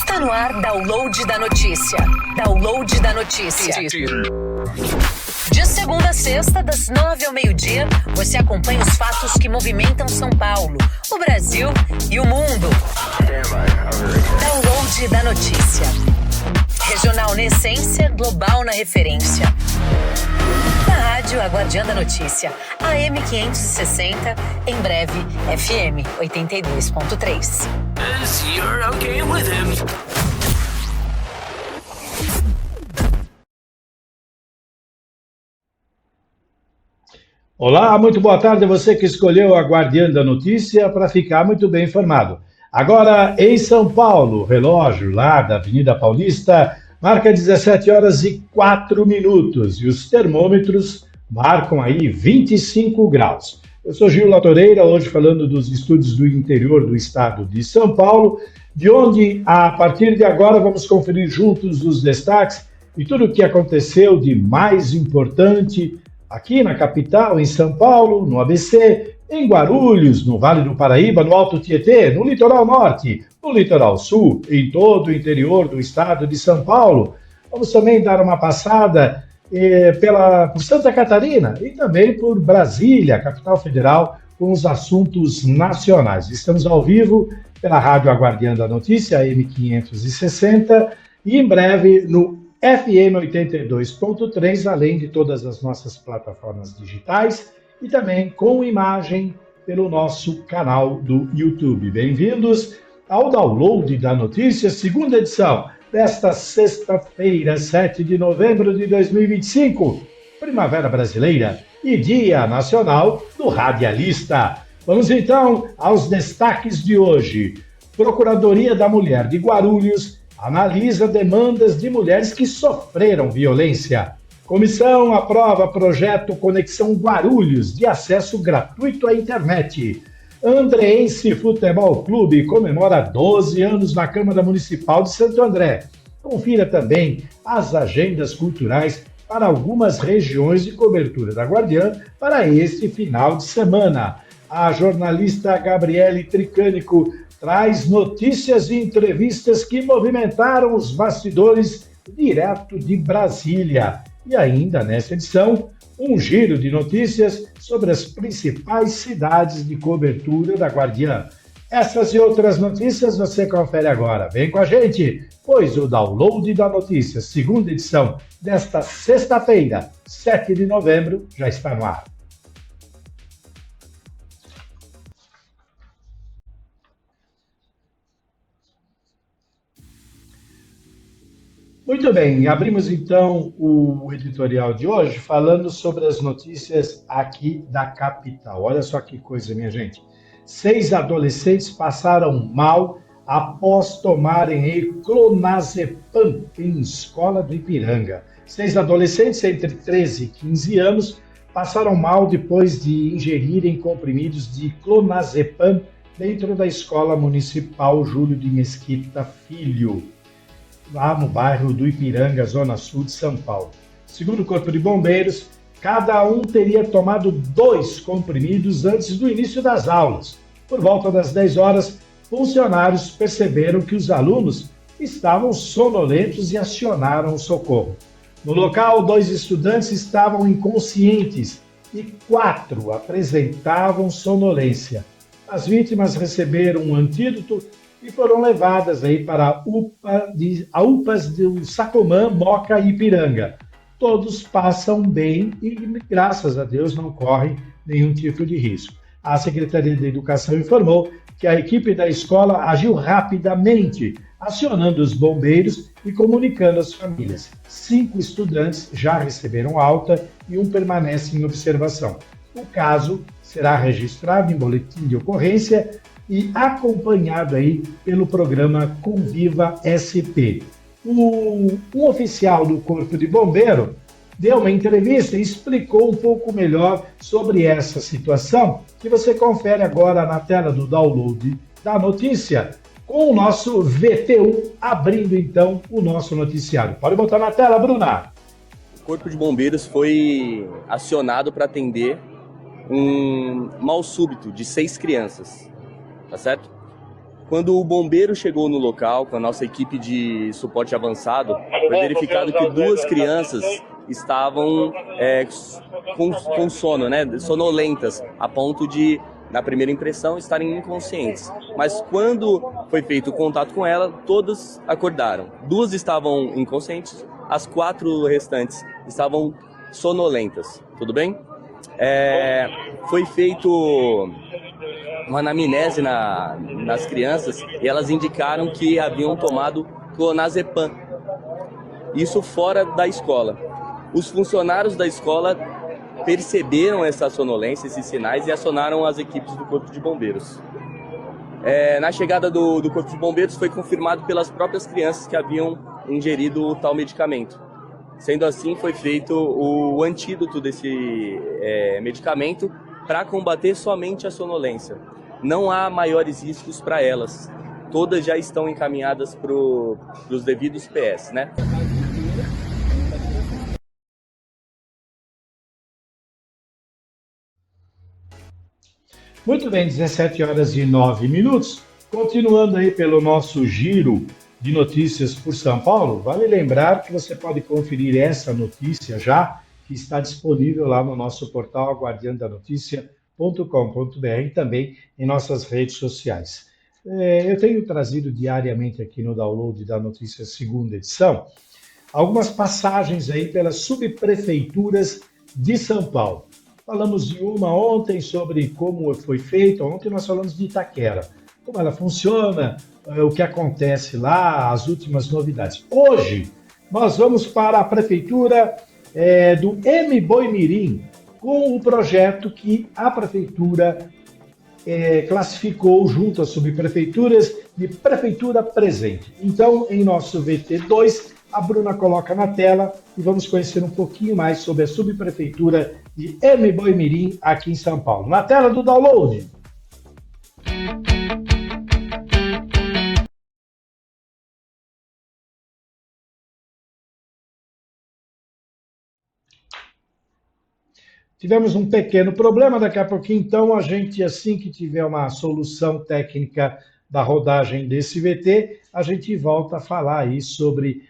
Está no ar Download da Notícia. Download da Notícia. De segunda a sexta, das 9 ao meio-dia, você acompanha os fatos que movimentam São Paulo, o Brasil e o mundo. Download da Notícia. Regional na essência, global na referência. Na rádio, a Guardiã da Notícia, AM 560, em breve, FM 82.3. You're okay with him. Olá, muito boa tarde a você que escolheu a Guardiã da Notícia para ficar muito bem informado. Agora, em São Paulo, o relógio lá da Avenida Paulista marca 17 horas e 4 minutos e os termômetros marcam aí 25 graus. Eu sou Gil Latoreira, hoje falando dos estúdios do interior do estado de São Paulo, de onde, a partir de agora, vamos conferir juntos os destaques e tudo o que aconteceu de mais importante aqui na capital, em São Paulo, no ABC, em Guarulhos, no Vale do Paraíba, no Alto Tietê, no Litoral Norte, no Litoral Sul, em todo o interior do estado de São Paulo. Vamos também dar uma passada por Santa Catarina e também por Brasília, capital federal, com os assuntos nacionais. Estamos ao vivo pela Rádio Guardiã da Notícia, AM560, e em breve no FM 82.3, além de todas as nossas plataformas digitais e também com imagem pelo nosso canal do YouTube. Bem-vindos ao Download da Notícia, segunda edição desta sexta-feira, 7 de novembro de 2025, Primavera Brasileira e Dia Nacional do Radialista. Vamos então aos destaques de hoje. Procuradoria da Mulher de Guarulhos analisa demandas de mulheres que sofreram violência. Comissão aprova projeto Conexão Guarulhos de acesso gratuito à internet. Andreense Futebol Clube comemora 12 anos na Câmara Municipal de Santo André. Confira também as agendas culturais para algumas regiões de cobertura da Guardiã para este final de semana. A jornalista Gabriele Tricânico traz notícias e entrevistas que movimentaram os bastidores direto de Brasília. E ainda nessa edição, um giro de notícias sobre as principais cidades de cobertura da Guardiã. Essas e outras notícias você confere agora. Vem com a gente, pois o Download da Notícia, segunda edição desta sexta-feira, 7 de novembro, já está no ar. Muito bem, abrimos então o editorial de hoje falando sobre as notícias aqui da capital. Olha só que coisa, minha gente. 6 adolescentes passaram mal após tomarem clonazepam em escola do Ipiranga. 6 adolescentes entre 13 e 15 anos passaram mal depois de ingerirem comprimidos de clonazepam dentro da Escola Municipal Júlio de Mesquita Filho, lá no bairro do Ipiranga, zona sul de São Paulo. Segundo o Corpo de Bombeiros, cada um teria tomado 2 comprimidos antes do início das aulas. Por volta das 10 horas, funcionários perceberam que os alunos estavam sonolentos e acionaram o socorro. No local, 2 estudantes estavam inconscientes e 4 apresentavam sonolência. As vítimas receberam um antídoto e foram levadas aí para a UPAs do Sacomã, Moca e Ipiranga. Todos passam bem e, graças a Deus, não correm nenhum tipo de risco. A Secretaria de Educação informou que a equipe da escola agiu rapidamente, acionando os bombeiros e comunicando às famílias. 5 estudantes já receberam alta e 1 permanece em observação. O caso será registrado em boletim de ocorrência e acompanhado aí pelo programa Conviva SP. Um oficial do Corpo de Bombeiro deu uma entrevista e explicou um pouco melhor sobre essa situação, que você confere agora na tela do Download da Notícia, com o nosso VT1 abrindo então o nosso noticiário. Pode botar na tela, Bruna. O Corpo de Bombeiros foi acionado para atender um mal súbito de 6 crianças, tá certo? Quando o bombeiro chegou no local, com a nossa equipe de suporte avançado, foi verificado que 2 crianças estavam com sono, né, sonolentas, a ponto de, na primeira impressão, estarem inconscientes. Mas quando foi feito o contato com ela, todas acordaram. 2 estavam inconscientes, as 4 restantes estavam sonolentas, tudo bem? Foi feito uma anamnese nas crianças e elas indicaram que haviam tomado clonazepam. Isso fora da escola. Os funcionários da escola perceberam essa sonolência, esses sinais, e acionaram as equipes do Corpo de Bombeiros. Na chegada do Corpo de Bombeiros foi confirmado pelas próprias crianças que haviam ingerido o tal medicamento. Sendo assim, foi feito o antídoto desse medicamento para combater somente a sonolência. Não há maiores riscos para elas. Todas já estão encaminhadas para os devidos PS, né? Muito bem, 17h09. Continuando aí pelo nosso giro de notícias por São Paulo, vale lembrar que você pode conferir essa notícia já, que está disponível lá no nosso portal aguardiandanoticia.com.br e também em nossas redes sociais. Eu tenho trazido diariamente aqui no download da notícia segunda edição algumas passagens aí pelas subprefeituras de São Paulo. Falamos de uma ontem sobre como foi feito, ontem nós falamos de Itaquera, como ela funciona, o que acontece lá, as últimas novidades. Hoje nós vamos para a prefeitura do Boimirim, com o projeto que a prefeitura classificou junto às subprefeituras de prefeitura presente. Então, em nosso VT2, a Bruna coloca na tela e vamos conhecer um pouquinho mais sobre a subprefeitura de Boimirim, aqui em São Paulo. Na tela do download. Tivemos um pequeno problema, daqui a pouquinho, então, a gente, assim que tiver uma solução técnica da rodagem desse VT, a gente volta a falar aí sobre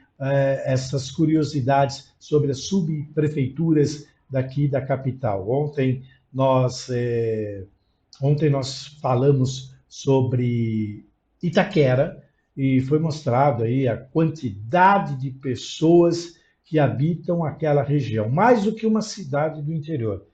essas curiosidades sobre as subprefeituras daqui da capital. Ontem nós falamos sobre Itaquera e foi mostrado aí a quantidade de pessoas que habitam aquela região, mais do que uma cidade do interior.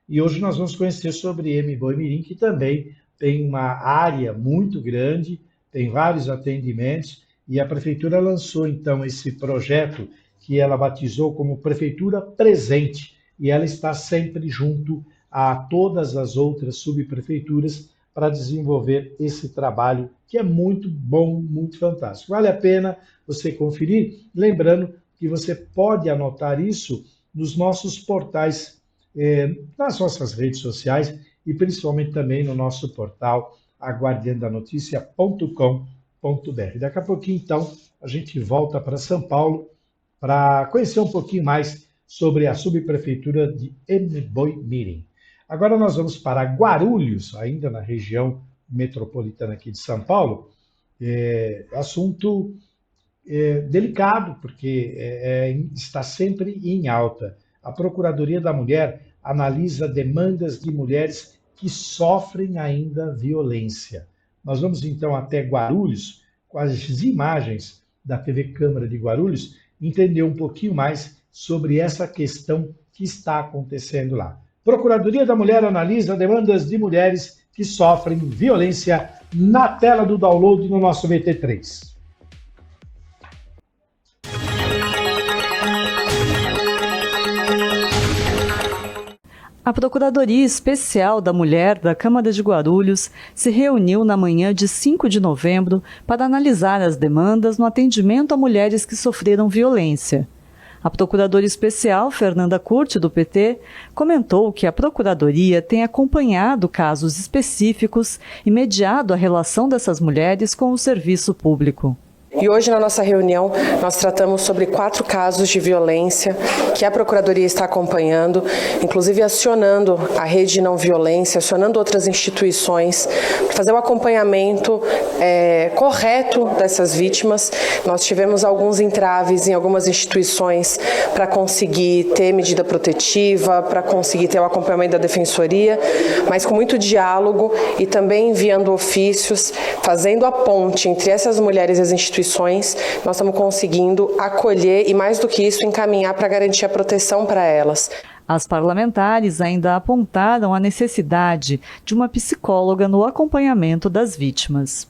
E hoje nós vamos conhecer sobre Boimirim, que também tem uma área muito grande, tem vários atendimentos, e a prefeitura lançou então esse projeto que ela batizou como Prefeitura Presente, e ela está sempre junto a todas as outras subprefeituras para desenvolver esse trabalho que é muito bom, muito fantástico. Vale a pena você conferir, lembrando que você pode anotar isso nos nossos portais, nas nossas redes sociais e principalmente também no nosso portal aguardiandanoticia.com.br. Daqui a pouquinho, então, a gente volta para São Paulo para conhecer um pouquinho mais sobre a subprefeitura de Boimirim. Agora nós vamos para Guarulhos, ainda na região metropolitana aqui de São Paulo. Assunto delicado, porque está sempre em alta. A Procuradoria da Mulher analisa demandas de mulheres que sofrem ainda violência. Nós vamos então até Guarulhos, com as imagens da TV Câmara de Guarulhos, entender um pouquinho mais sobre essa questão que está acontecendo lá. Procuradoria da Mulher analisa demandas de mulheres que sofrem violência, na tela do download no nosso VT3. A Procuradoria Especial da Mulher da Câmara de Guarulhos se reuniu na manhã de 5 de novembro para analisar as demandas no atendimento a mulheres que sofreram violência. A Procuradora Especial, Fernanda Curti, do PT, comentou que a Procuradoria tem acompanhado casos específicos e mediado a relação dessas mulheres com o serviço público. E hoje na nossa reunião nós tratamos sobre 4 casos de violência que a Procuradoria está acompanhando, inclusive acionando a Rede de Não Violência, acionando outras instituições para fazer o acompanhamento correto dessas vítimas. Nós tivemos alguns entraves em algumas instituições para conseguir ter medida protetiva, para conseguir ter o acompanhamento da Defensoria, mas com muito diálogo e também enviando ofícios, fazendo a ponte entre essas mulheres e as instituições, nós estamos conseguindo acolher e, mais do que isso, encaminhar para garantir a proteção para elas. As parlamentares ainda apontaram a necessidade de uma psicóloga no acompanhamento das vítimas.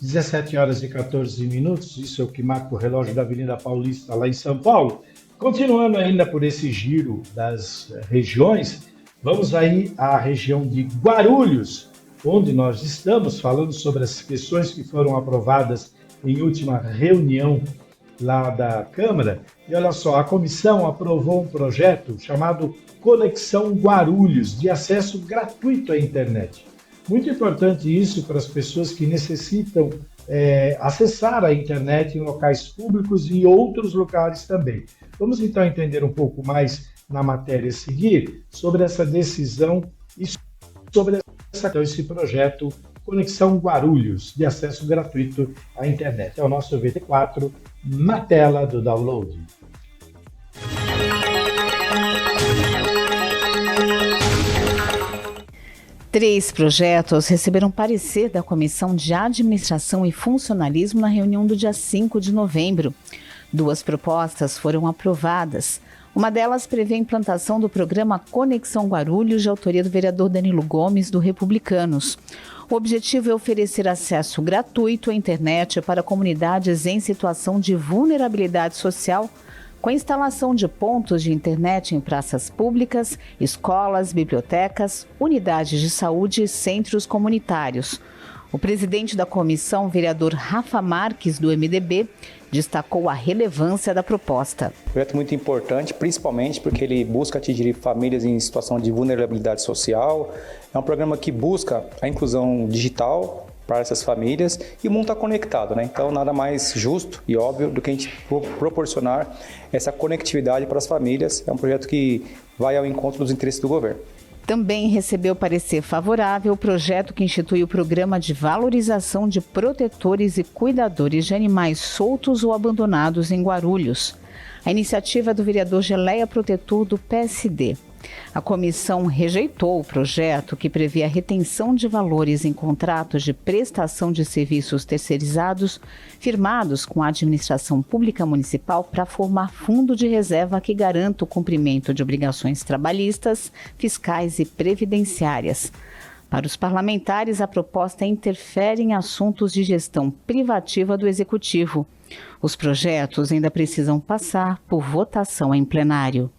Às 17h14, isso é o que marca o relógio da Avenida Paulista, lá em São Paulo. Continuando ainda por esse giro das regiões, vamos aí à região de Guarulhos, onde nós estamos falando sobre as questões que foram aprovadas em última reunião lá da Câmara. E olha só, a comissão aprovou um projeto chamado Conexão Guarulhos, de acesso gratuito à internet. Muito importante isso para as pessoas que necessitam acessar a internet em locais públicos e outros locais também. Vamos então entender um pouco mais na matéria a seguir sobre essa decisão e sobre esse projeto Conexão Guarulhos, de acesso gratuito à internet. É o nosso VT4 na tela do download. Três projetos receberam parecer da Comissão de Administração e Funcionalismo na reunião do dia 5 de novembro. 2 propostas foram aprovadas. Uma delas prevê a implantação do programa Conexão Guarulhos, de autoria do vereador Danilo Gomes, do Republicanos. O objetivo é oferecer acesso gratuito à internet para comunidades em situação de vulnerabilidade social, com a instalação de pontos de internet em praças públicas, escolas, bibliotecas, unidades de saúde e centros comunitários. O presidente da comissão, vereador Rafa Marques, do MDB, destacou a relevância da proposta. Um projeto muito importante, principalmente porque ele busca atingir famílias em situação de vulnerabilidade social. É um programa que busca a inclusão digital para essas famílias e o mundo está conectado, né? Então nada mais justo e óbvio do que a gente proporcionar essa conectividade para as famílias. É um projeto que vai ao encontro dos interesses do governo. Também recebeu parecer favorável o projeto que institui o programa de valorização de protetores e cuidadores de animais soltos ou abandonados em Guarulhos. A iniciativa é do vereador Geleia Protetor, do PSD. A comissão rejeitou o projeto que prevê a retenção de valores em contratos de prestação de serviços terceirizados firmados com a administração pública municipal para formar fundo de reserva que garanta o cumprimento de obrigações trabalhistas, fiscais e previdenciárias. Para os parlamentares, a proposta interfere em assuntos de gestão privativa do Executivo. Os projetos ainda precisam passar por votação em plenário.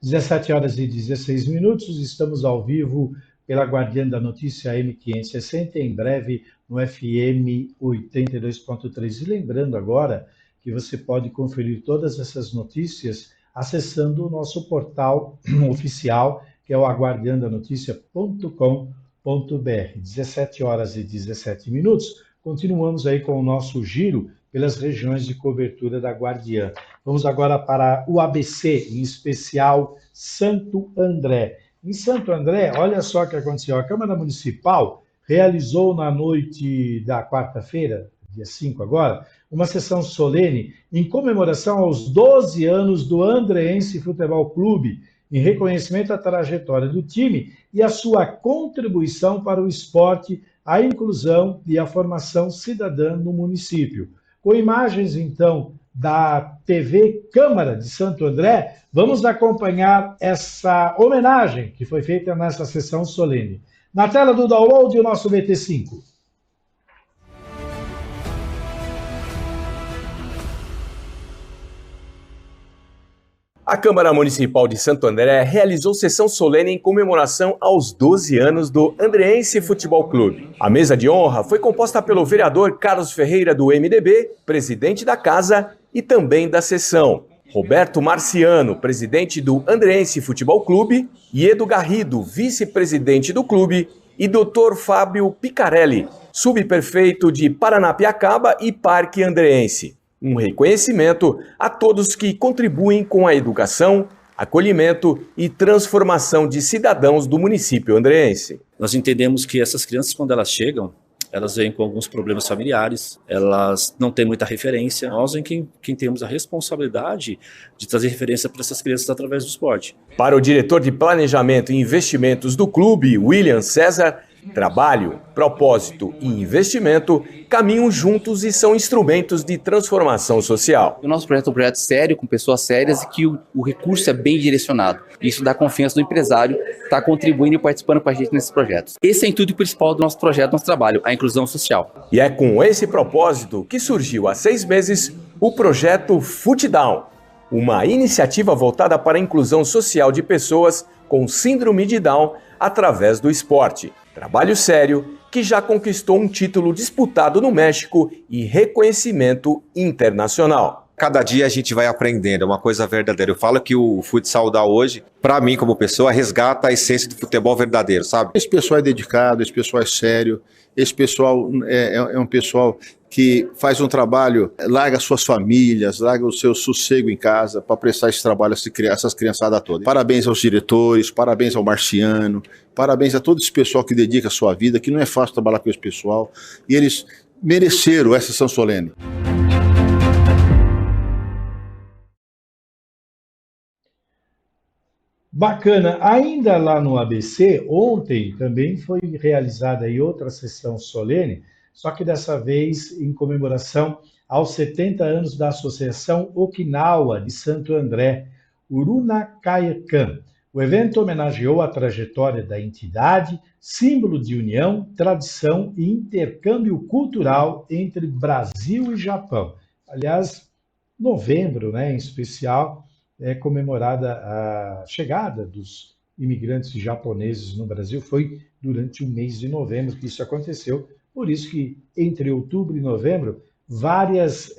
17h16, estamos ao vivo pela Guardiã da Notícia M560, em breve no FM 82.3. E lembrando agora que você pode conferir todas essas notícias acessando o nosso portal oficial, que é o aguardiandanoticia.com.br. 17h17, continuamos aí com o nosso giro pelas regiões de cobertura da Guardiã. Vamos agora para o ABC, em especial Santo André. Em Santo André, olha só o que aconteceu. A Câmara Municipal realizou na noite da quarta-feira, dia 5 agora, uma sessão solene em comemoração aos 12 anos do Andreense Futebol Clube, em reconhecimento à trajetória do time e à sua contribuição para o esporte, a inclusão e a formação cidadã no município. Com imagens, então, da TV Câmara de Santo André, vamos acompanhar essa homenagem que foi feita nessa sessão solene. Na tela do download, o nosso VT5. A Câmara Municipal de Santo André realizou sessão solene em comemoração aos 12 anos do Andreense Futebol Clube. A mesa de honra foi composta pelo vereador Carlos Ferreira, do MDB, presidente da casa e também da sessão, Roberto Marciano, presidente do Andreense Futebol Clube, e Edu Garrido, vice-presidente do clube, e Dr. Fábio Picarelli, subprefeito de Paranapiacaba e Parque Andreense. Um reconhecimento a todos que contribuem com a educação, acolhimento e transformação de cidadãos do município andreense. Nós entendemos que essas crianças, quando elas chegam, elas vêm com alguns problemas familiares, elas não têm muita referência. Nós em quem temos a responsabilidade de trazer referência para essas crianças através do esporte. Para o diretor de Planejamento e Investimentos do clube, William César, trabalho, propósito e investimento caminham juntos e são instrumentos de transformação social. O nosso projeto é um projeto sério, com pessoas sérias e que o recurso é bem direcionado. Isso dá confiança do empresário estar contribuindo e participando com a gente nesses projetos. Esse é o intuito principal do nosso projeto, do nosso trabalho, a inclusão social. E é com esse propósito que surgiu há 6 meses o projeto FootDown, uma iniciativa voltada para a inclusão social de pessoas com síndrome de Down através do esporte. Trabalho sério que já conquistou um título disputado no México e reconhecimento internacional. Cada dia a gente vai aprendendo, é uma coisa verdadeira. Eu falo que o futsal da hoje, para mim como pessoa, resgata a essência do futebol verdadeiro, sabe? Esse pessoal é dedicado, esse pessoal é sério, esse pessoal é um pessoal que faz um trabalho, larga suas famílias, larga o seu sossego em casa para prestar esse trabalho a essas criançadas todas. Parabéns aos diretores, parabéns ao Marciano, parabéns a todo esse pessoal que dedica a sua vida, que não é fácil trabalhar com esse pessoal, e eles mereceram essa sessão solene. Bacana. Ainda lá no ABC, ontem também foi realizada aí outra sessão solene, só que dessa vez em comemoração aos 70 anos da Associação Okinawa de Santo André, Urunakaikan. O evento homenageou a trajetória da entidade, símbolo de união, tradição e intercâmbio cultural entre Brasil e Japão. Aliás, novembro, em especial, é comemorada a chegada dos imigrantes japoneses no Brasil. Foi durante o mês de novembro que isso aconteceu. Por isso que entre outubro e novembro, várias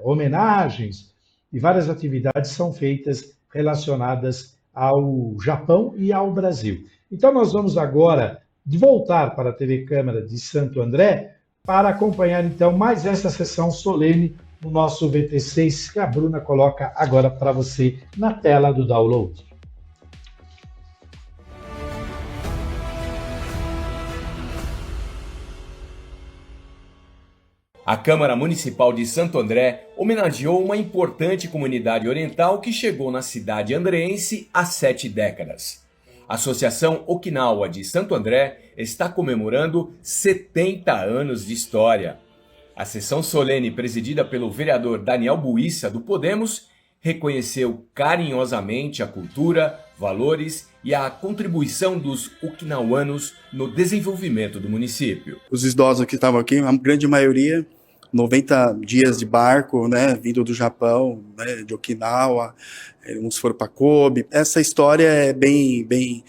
homenagens e várias atividades são feitas relacionadas ao Japão e ao Brasil. Então nós vamos agora voltar para a TV Câmara de Santo André para acompanhar então mais essa sessão solene no nosso VT6 que a Bruna coloca agora para você na tela do download. A Câmara Municipal de Santo André homenageou uma importante comunidade oriental que chegou na cidade andreense há 7 décadas. A Associação Okinawa de Santo André está comemorando 70 anos de história. A sessão solene presidida pelo vereador Daniel Buissa, do Podemos, reconheceu carinhosamente a cultura, valores e a contribuição dos okinawanos no desenvolvimento do município. Os idosos que estavam aqui, a grande maioria, 90 dias de barco, vindo do Japão, de Okinawa, uns foram para Kobe. Essa história é bem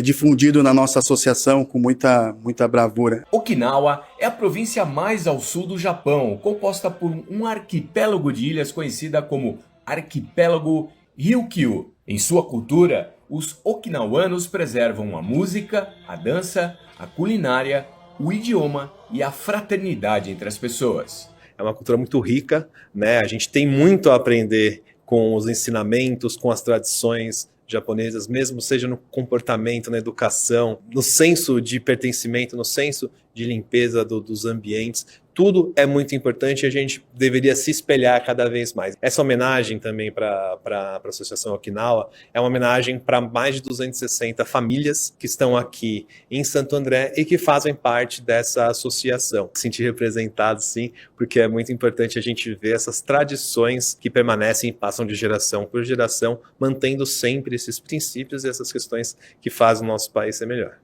difundido na nossa associação com muita bravura. Okinawa é a província mais ao sul do Japão, composta por um arquipélago de ilhas conhecida como Arquipélago Ryukyu. Em sua cultura, os okinawanos preservam a música, a dança, a culinária, o idioma e a fraternidade entre as pessoas. É uma cultura muito rica, A gente tem muito a aprender com os ensinamentos, com as tradições japonesas, mesmo seja no comportamento, na educação, no senso de pertencimento, no senso de limpeza dos ambientes. Tudo é muito importante e a gente deveria se espelhar cada vez mais. Essa homenagem também para a Associação Okinawa é uma homenagem para mais de 260 famílias que estão aqui em Santo André e que fazem parte dessa associação. Me senti representado, sim, porque é muito importante a gente ver essas tradições que permanecem e passam de geração por geração, mantendo sempre esses princípios e essas questões que fazem o nosso país ser melhor.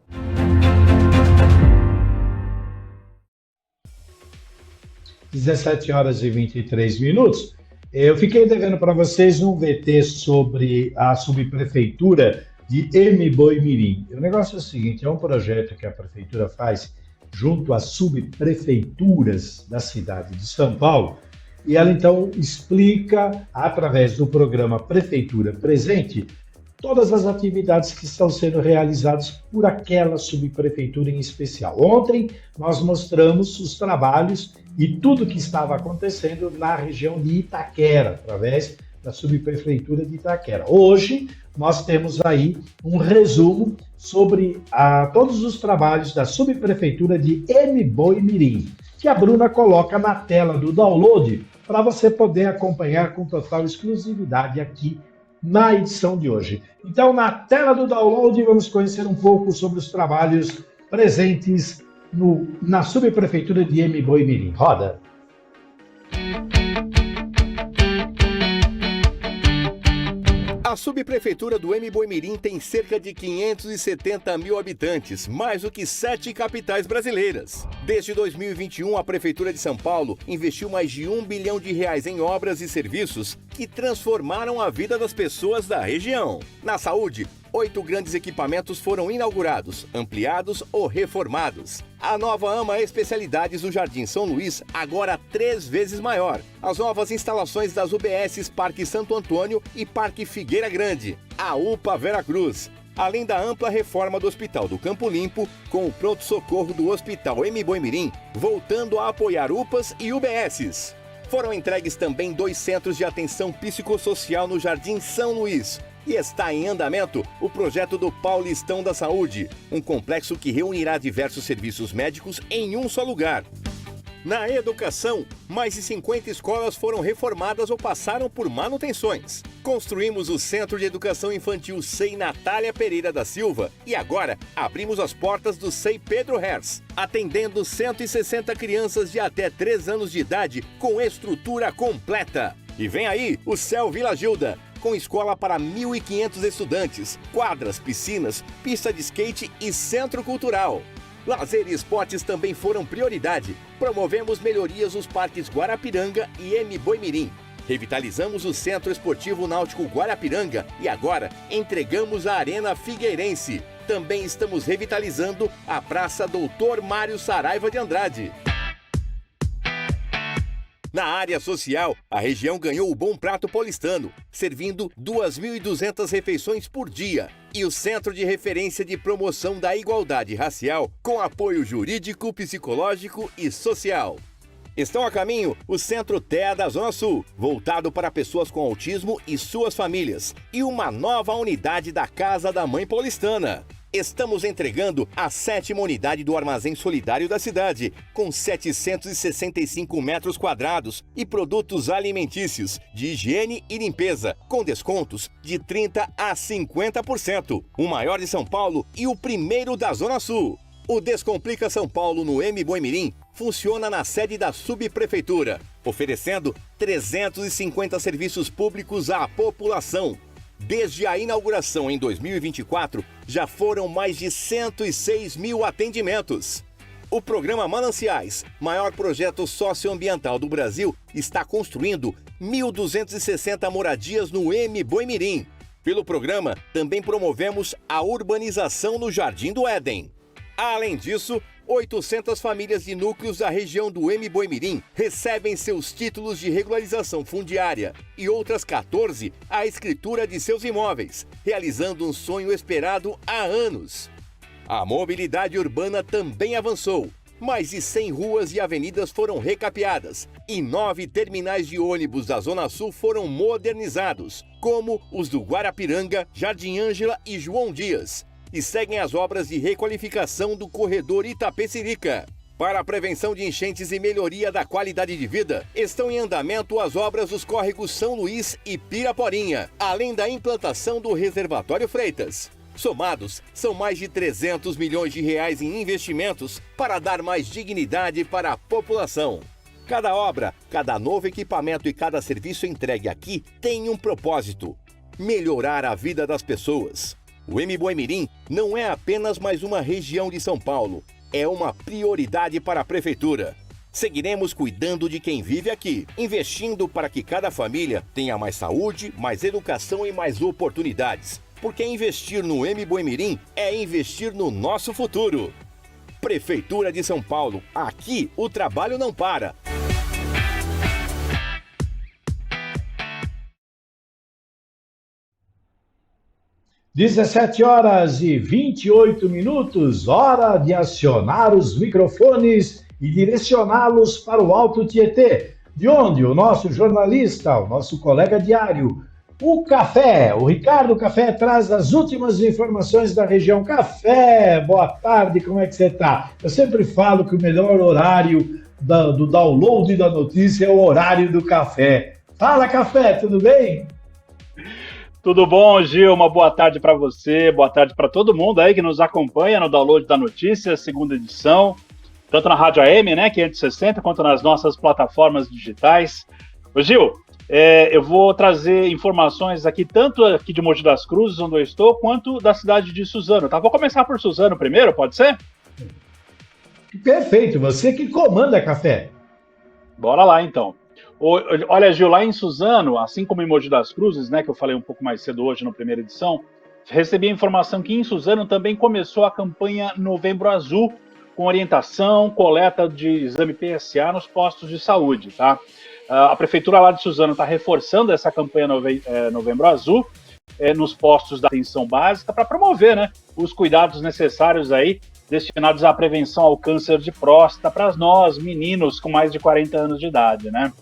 17 horas e 23 minutos. Eu fiquei devendo para vocês um VT sobre a subprefeitura de Emiboimirim. O negócio é o seguinte, é um projeto que a prefeitura faz junto às subprefeituras da cidade de São Paulo, e ela então explica, através do programa Prefeitura Presente, todas as atividades que estão sendo realizadas por aquela subprefeitura em especial. Ontem nós mostramos os trabalhos e tudo que estava acontecendo na região de Itaquera, através da subprefeitura de Itaquera. Hoje nós temos aí um resumo sobre todos os trabalhos da subprefeitura de Emiboimirim, que a Bruna coloca na tela do download para você poder acompanhar com total exclusividade aqui na edição de hoje. Então, na tela do download, vamos conhecer um pouco sobre os trabalhos presentes na subprefeitura de Emiboimirim. Roda! A subprefeitura do Emiboimirim tem cerca de 570 mil habitantes, mais do que 7 capitais brasileiras. Desde 2021, a Prefeitura de São Paulo investiu mais de R$1 bilhão em obras e serviços que transformaram a vida das pessoas da região. Na saúde, 8 grandes equipamentos foram inaugurados, ampliados ou reformados. A nova AMA Especialidades do Jardim São Luís, agora 3 vezes maior. As novas instalações das UBSs Parque Santo Antônio e Parque Figueira Grande. A UPA Vera Cruz. Além da ampla reforma do Hospital do Campo Limpo, com o pronto-socorro do Hospital Emiboimirim, voltando a apoiar UPAs e UBSs. Foram entregues também 2 centros de atenção psicossocial no Jardim São Luís. E está em andamento o projeto do Paulistão da Saúde, um complexo que reunirá diversos serviços médicos em um só lugar. Na educação, mais de 50 escolas foram reformadas ou passaram por manutenções. Construímos o Centro de Educação Infantil SEI Natália Pereira da Silva e agora abrimos as portas do SEI Pedro Herz, atendendo 160 crianças de até 3 anos de idade com estrutura completa. E vem aí o CEL Vila Gilda, com escola para 1.500 estudantes, quadras, piscinas, pista de skate e centro cultural. Lazer e esportes também foram prioridade. Promovemos melhorias nos parques Guarapiranga e Emiboimirim. Revitalizamos o Centro Esportivo Náutico Guarapiranga e agora entregamos a Arena Figueirense. Também estamos revitalizando a Praça Doutor Mário Saraiva de Andrade. Na área social, a região ganhou o Bom Prato Paulistano, servindo 2.200 refeições por dia. E o Centro de Referência de Promoção da Igualdade Racial, com apoio jurídico, psicológico e social. Estão a caminho o Centro TEA da Zona Sul, voltado para pessoas com autismo e suas famílias. E uma nova unidade da Casa da Mãe Paulistana. Estamos entregando a 7ª unidade do Armazém Solidário da cidade, com 765 metros quadrados e produtos alimentícios, de higiene e limpeza, com descontos de 30% a 50%. O maior de São Paulo e o primeiro da Zona Sul. O Descomplica São Paulo no Emiboimirim funciona na sede da subprefeitura, oferecendo 350 serviços públicos à população. Desde a inauguração em 2024, já foram mais de 106 mil atendimentos. O programa Mananciais, maior projeto socioambiental do Brasil, está construindo 1.260 moradias no Emiboimirim. Pelo programa, também promovemos a urbanização no Jardim do Éden. Além disso, 800 famílias de núcleos da região do Emiboimirim recebem seus títulos de regularização fundiária e outras 14 a escritura de seus imóveis, realizando um sonho esperado há anos. A mobilidade urbana também avançou. Mais de 100 ruas e avenidas foram recapeadas e 9 terminais de ônibus da Zona Sul foram modernizados, como os do Guarapiranga, Jardim Ângela e João Dias. E seguem as obras de requalificação do corredor Itapecerica. Para a prevenção de enchentes e melhoria da qualidade de vida, estão em andamento as obras dos córregos São Luís e Piraporinha, além da implantação do reservatório Freitas. Somados, são mais de 300 milhões de reais em investimentos para dar mais dignidade para a população. Cada obra, cada novo equipamento e cada serviço entregue aqui tem um propósito: melhorar a vida das pessoas. O Emiboimirim não é apenas mais uma região de São Paulo, é uma prioridade para a Prefeitura. Seguiremos cuidando de quem vive aqui, investindo para que cada família tenha mais saúde, mais educação e mais oportunidades. Porque investir no Mboimirim é investir no nosso futuro. Prefeitura de São Paulo, aqui o trabalho não para. (17h28), hora de acionar os microfones e direcioná-los para o Alto Tietê, de onde o nosso jornalista, o nosso colega diário, o Café, o Ricardo Café, traz as últimas informações da região. Café, boa tarde, como é que você está? Eu sempre falo que o melhor horário do download da notícia é o horário do café. Fala, Café, tudo bem? Tudo bom, Gil? Uma boa tarde para você, boa tarde para todo mundo aí que nos acompanha no Download da Notícia, segunda edição, tanto na Rádio AM, né, 560, quanto nas nossas plataformas digitais. Ô, Gil, eu vou trazer informações aqui, tanto aqui de Mogi das Cruzes, onde eu estou, quanto da cidade de Suzano, tá? Vou começar por Suzano primeiro, pode ser? Perfeito, você que comanda, Café. Bora lá, então. Olha, Gil, lá em Suzano, assim como em Mogi das Cruzes, né, que eu falei um pouco mais cedo hoje na primeira edição, recebi a informação que em Suzano também começou a campanha Novembro Azul, com orientação, coleta de exame PSA nos postos de saúde, tá? A prefeitura lá de Suzano está reforçando essa campanha Novembro Azul nos postos da atenção básica para promover, né, os cuidados necessários aí destinados à prevenção ao câncer de próstata para nós, meninos com mais de 40 anos de idade, né?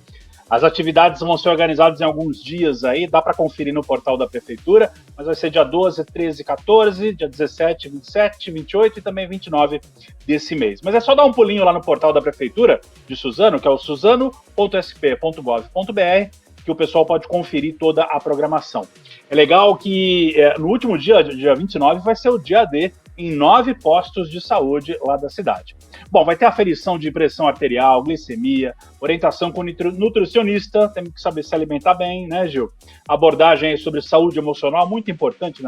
As atividades vão ser organizadas em alguns dias aí, dá para conferir no portal da Prefeitura, mas vai ser dia 12, 13 e 14, dia 17, 27, 28 e também 29 desse mês. Mas é só dar um pulinho lá no portal da Prefeitura de Suzano, que é o suzano.sp.gov.br, que o pessoal pode conferir toda a programação. É legal que no último dia 29, vai ser o dia D em 9 postos de saúde lá da cidade. Bom, vai ter aferição de pressão arterial, glicemia, orientação com nutricionista, temos que saber se alimentar bem, né, Gil? Abordagem aí sobre saúde emocional, muito importante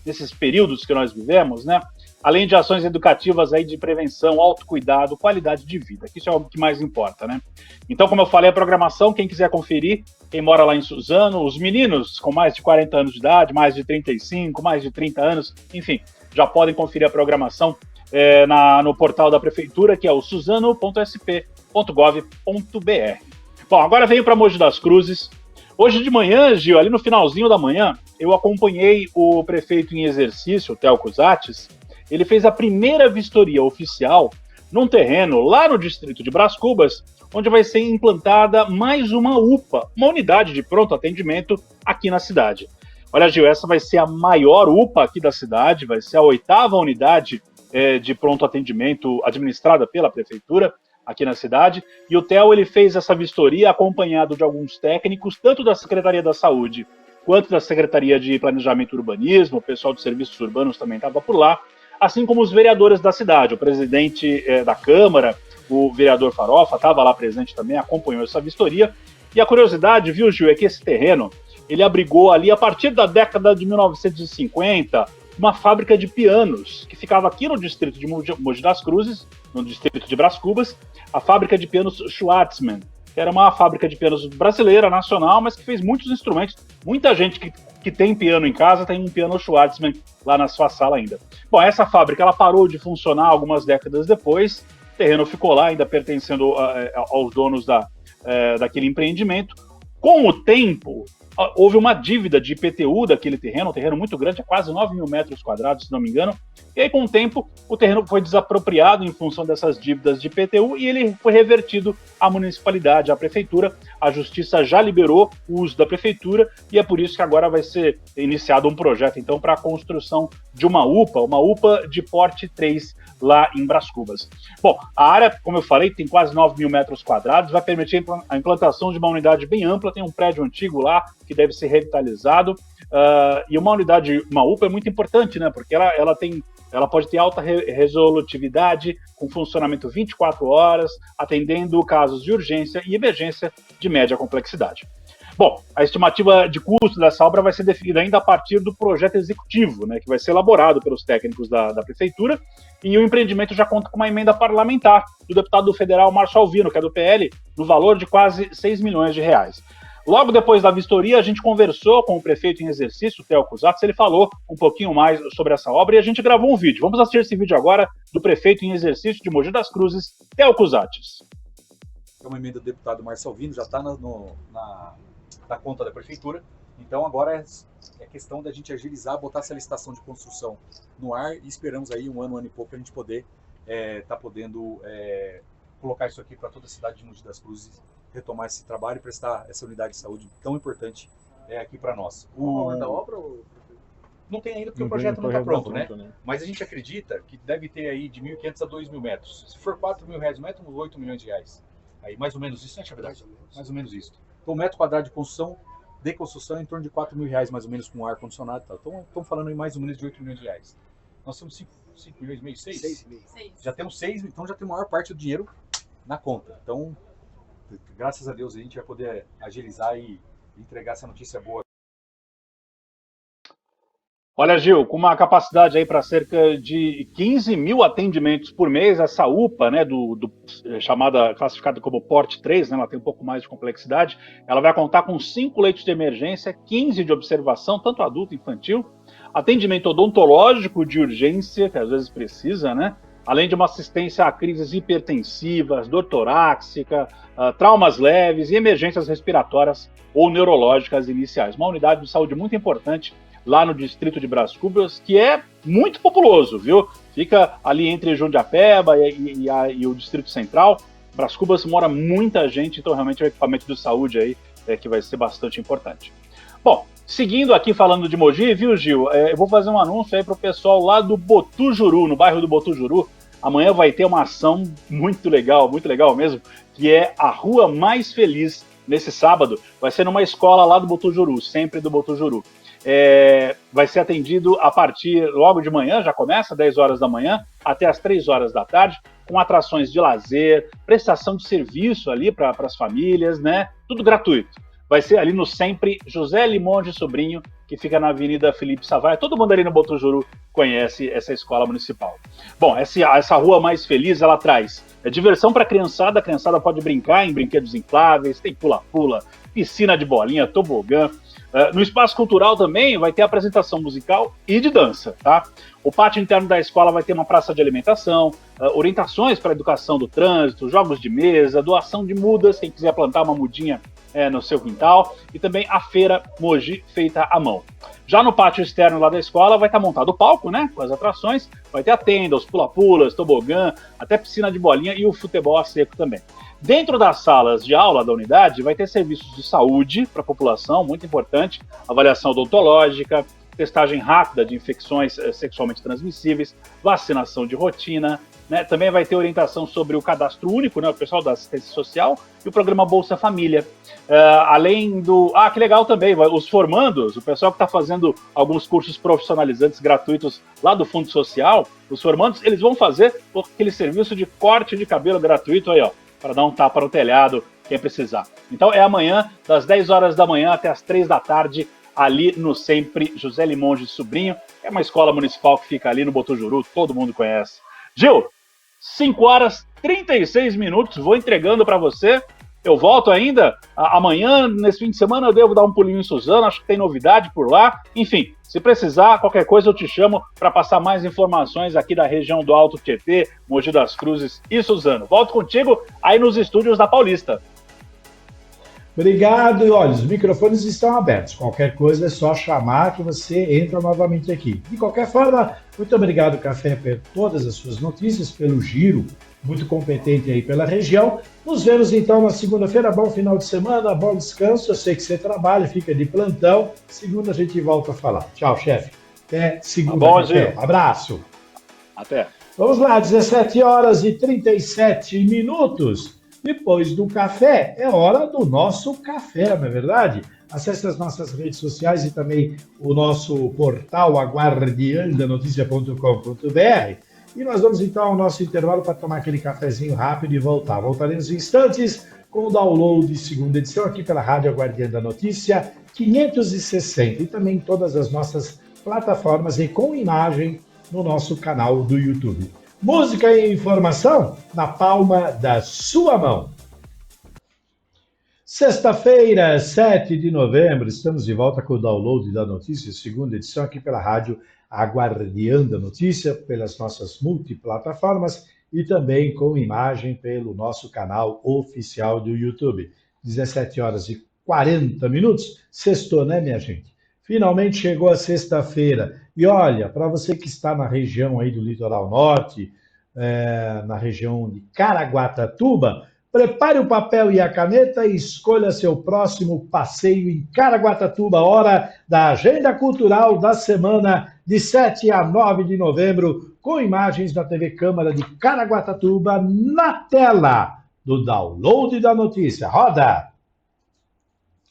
nesses períodos que nós vivemos, né? Além de ações educativas aí de prevenção, autocuidado, qualidade de vida, que isso é o que mais importa, né? Então, como eu falei, a programação, quem quiser conferir, quem mora lá em Suzano, os meninos com mais de 40 anos de idade, mais de 35, mais de 30 anos, enfim, já podem conferir a programação no portal da Prefeitura, que é o suzano.sp.gov.br. Bom, agora venho para Mogi das Cruzes. Hoje de manhã, Gil, ali no finalzinho da manhã, eu acompanhei o prefeito em exercício, o Theo Cusatis. Ele fez a primeira vistoria oficial num terreno lá no distrito de Brás Cubas, onde vai ser implantada mais uma UPA, uma unidade de pronto atendimento aqui na cidade. Olha, Gil, essa vai ser a maior UPA aqui da cidade, vai ser a 8ª unidade de pronto atendimento administrada pela prefeitura aqui na cidade. E o Theo, ele fez essa vistoria acompanhado de alguns técnicos, tanto da Secretaria da Saúde quanto da Secretaria de Planejamento e Urbanismo. O pessoal de serviços urbanos também estava por lá, assim como os vereadores da cidade. O presidente da Câmara, o vereador Farofa, estava lá presente também, acompanhou essa vistoria. E a curiosidade, viu, Gil, é que esse terreno, ele abrigou ali, a partir da década de 1950, uma fábrica de pianos, que ficava aqui no distrito de Mogi das Cruzes, no distrito de Brás Cubas, a fábrica de pianos Schwartzman, que era uma fábrica de pianos brasileira, nacional, mas que fez muitos instrumentos. Muita gente que tem piano em casa tem um piano Schwartzman lá na sua sala ainda. Bom, essa fábrica ela parou de funcionar algumas décadas depois, o terreno ficou lá, ainda pertencendo aos donos daquele empreendimento. Com o tempo, houve uma dívida de IPTU daquele terreno, um terreno muito grande, é quase 9 mil metros quadrados, se não me engano. E aí, com o tempo, o terreno foi desapropriado em função dessas dívidas de IPTU e ele foi revertido à municipalidade, à prefeitura. A justiça já liberou o uso da prefeitura e é por isso que agora vai ser iniciado um projeto, então, para a construção de uma UPA de porte 3 lá em Brás Cubas. Bom, a área, como eu falei, tem quase 9 mil metros quadrados, vai permitir a implantação de uma unidade bem ampla, tem um prédio antigo lá que deve ser revitalizado, e uma UPA é muito importante, né, porque ela pode ter alta resolutividade, com funcionamento 24 horas, atendendo casos de urgência e emergência de média complexidade. Bom, a estimativa de custo dessa obra vai ser definida ainda a partir do projeto executivo, né, que vai ser elaborado pelos técnicos da Prefeitura, e o empreendimento já conta com uma emenda parlamentar do deputado federal Márcio Alvino, que é do PL, no valor de quase 6 milhões de reais. Logo depois da vistoria, a gente conversou com o prefeito em exercício, Theo Cusatz, ele falou um pouquinho mais sobre essa obra e a gente gravou um vídeo. Vamos assistir esse vídeo agora do prefeito em exercício de Mogi das Cruzes, Theo Cusatz. É uma emenda do deputado Márcio Alvino, já está na conta da prefeitura, então agora é questão da gente agilizar, botar essa licitação de construção no ar e esperamos aí um ano e pouco para a gente poder podendo colocar isso aqui para toda a cidade de Mogi das Cruzes, retomar esse trabalho e prestar essa unidade de saúde tão importante aqui para nós. Da obra? Não tem ainda porque o projeto não está pronto, né? Mas a gente acredita que deve ter aí de 1.500 a 2.000 metros. Se for 4 mil reais o metro, uns 8 milhões de reais. Aí mais ou menos isso, né, verdade? Mais ou menos isso. Então, o metro quadrado de construção é em torno de 4 mil reais, mais ou menos, com ar-condicionado e tal. Então, estamos falando em mais ou menos de 8 milhões de reais. Nós temos 5 milhões e meio, 6? 6. Já temos 6, então já tem a maior parte do dinheiro na conta. Então, graças a Deus, a gente vai poder agilizar e entregar essa notícia boa. Olha, Gil, com uma capacidade aí para cerca de 15 mil atendimentos por mês, essa UPA, né, classificada como porte 3, né, ela tem um pouco mais de complexidade, ela vai contar com 5 leitos de emergência, 15 de observação, tanto adulto e infantil, atendimento odontológico de urgência, que às vezes precisa, né, além de uma assistência a crises hipertensivas, dor torácica, traumas leves e emergências respiratórias ou neurológicas iniciais. Uma unidade de saúde muito importante lá no distrito de Brás Cubas, que é muito populoso, viu? Fica ali entre Jundiapeba e o Distrito Central. Brás Cubas mora muita gente, então realmente é um equipamento de saúde aí que vai ser bastante importante. Bom, seguindo aqui falando de Mogi, viu, Gil? Eu vou fazer um anúncio aí para o pessoal lá do Botujuru, no bairro do Botujuru. Amanhã vai ter uma ação muito legal mesmo, que é a Rua Mais Feliz. Nesse sábado, vai ser numa escola lá do Botujuru, sempre do Botujuru. Vai ser atendido a partir logo de manhã, já começa, 10 horas da manhã, até as 3 horas da tarde, com atrações de lazer, prestação de serviço ali para as famílias, né? Tudo gratuito. Vai ser ali no sempre José Limões de Sobrinho, que fica na Avenida Felipe Savaia. Todo mundo ali no Botujuru conhece essa escola municipal. Bom, essa Rua Mais Feliz, ela traz diversão para a criançada pode brincar em brinquedos infláveis, tem pula-pula, piscina de bolinha, tobogã. No espaço cultural também vai ter apresentação musical e de dança, tá? O pátio interno da escola vai ter uma praça de alimentação, orientações para a educação do trânsito, jogos de mesa, doação de mudas, quem quiser plantar uma mudinha no seu quintal, e também a feira Mogi feita à mão. Já no pátio externo lá da escola vai estar montado o palco, né, com as atrações, vai ter a tenda, os pula-pulas, tobogã, até piscina de bolinha e o futebol a seco também. Dentro das salas de aula da unidade vai ter serviços de saúde para a população, muito importante, avaliação odontológica, testagem rápida de infecções sexualmente transmissíveis, vacinação de rotina, né? Também vai ter orientação sobre o cadastro único, né? O pessoal da assistência social e o programa Bolsa Família. Além do... que legal também, os formandos, o pessoal que está fazendo alguns cursos profissionalizantes gratuitos lá do Fundo Social, os formandos, eles vão fazer aquele serviço de corte de cabelo gratuito aí, ó, para dar um tapa no telhado, quem precisar. Então é amanhã, das 10 horas da manhã até as 3 da tarde, ali no sempre José Limões de Sobrinho, é uma escola municipal que fica ali no Botujuru, todo mundo conhece. Gil, 5 horas 36 minutos, vou entregando para você. Eu volto ainda amanhã, nesse fim de semana eu devo dar um pulinho em Suzano, acho que tem novidade por lá. Enfim, se precisar, qualquer coisa eu te chamo para passar mais informações aqui da região do Alto Tietê, Mogi das Cruzes e Suzano. Volto contigo aí nos estúdios da Paulista. Obrigado. E olha, os microfones estão abertos. Qualquer coisa é só chamar que você entra novamente aqui. De qualquer forma, muito obrigado, Café, por todas as suas notícias, pelo giro muito competente aí pela região. Nos vemos então na segunda-feira. Bom final de semana, bom descanso. Eu sei que você trabalha, fica de plantão. Segunda a gente volta a falar. Tchau, chefe. Até segunda. Bom dia. Abraço. Até. Vamos lá, 17 horas e 37 minutos. Depois do café, é hora do nosso café, não é verdade? Acesse as nossas redes sociais e também o nosso portal aguardiandanoticia.com.br E nós vamos então ao nosso intervalo para tomar aquele cafezinho rápido e voltar. Voltaremos em instantes com o download de segunda edição aqui pela Rádio Guardiã da Notícia 560 e também em todas as nossas plataformas e com imagem no nosso canal do YouTube. Música e informação na palma da sua mão. Sexta-feira, 7 de novembro, estamos de volta com o download da notícia, segunda edição aqui pela Rádio Guardiã da Notícia, pelas nossas multiplataformas e também com imagem pelo nosso canal oficial do YouTube. 17 horas e 40 minutos, sextou, né, minha gente? Finalmente chegou a sexta-feira. E olha, para você que está na região aí do Litoral Norte, na região de Caraguatatuba, prepare o papel e a caneta e escolha seu próximo passeio em Caraguatatuba, hora da Agenda Cultural da semana de 7 a 9 de novembro, com imagens da TV Câmara de Caraguatatuba na tela do download da notícia. Roda!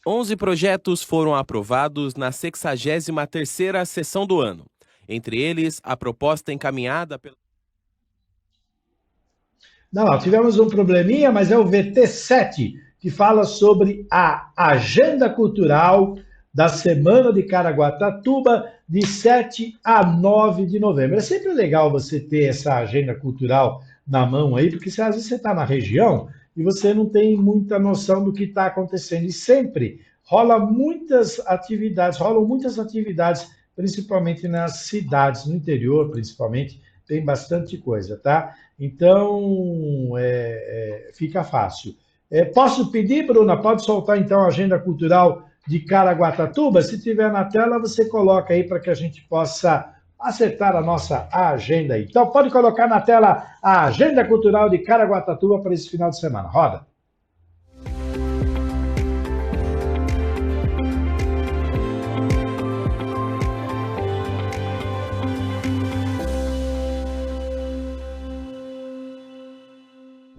11 projetos foram aprovados na 63ª sessão do ano. Entre eles, a proposta encaminhada pela... Não, tivemos um probleminha, mas é o VT7, que fala sobre a Agenda Cultural da Semana de Caraguatatuba, de 7 a 9 de novembro. É sempre legal você ter essa agenda cultural na mão aí, porque às vezes você está na região e você não tem muita noção do que está acontecendo. E sempre rolam muitas atividades, principalmente nas cidades, no interior, principalmente, tem bastante coisa, tá? Então, fica fácil. Posso pedir, Bruna? Pode soltar, então, a Agenda Cultural de Caraguatatuba? Se tiver na tela, você coloca aí para que a gente possa acertar a nossa agenda aí. Então, pode colocar na tela a Agenda Cultural de Caraguatatuba para esse final de semana. Roda!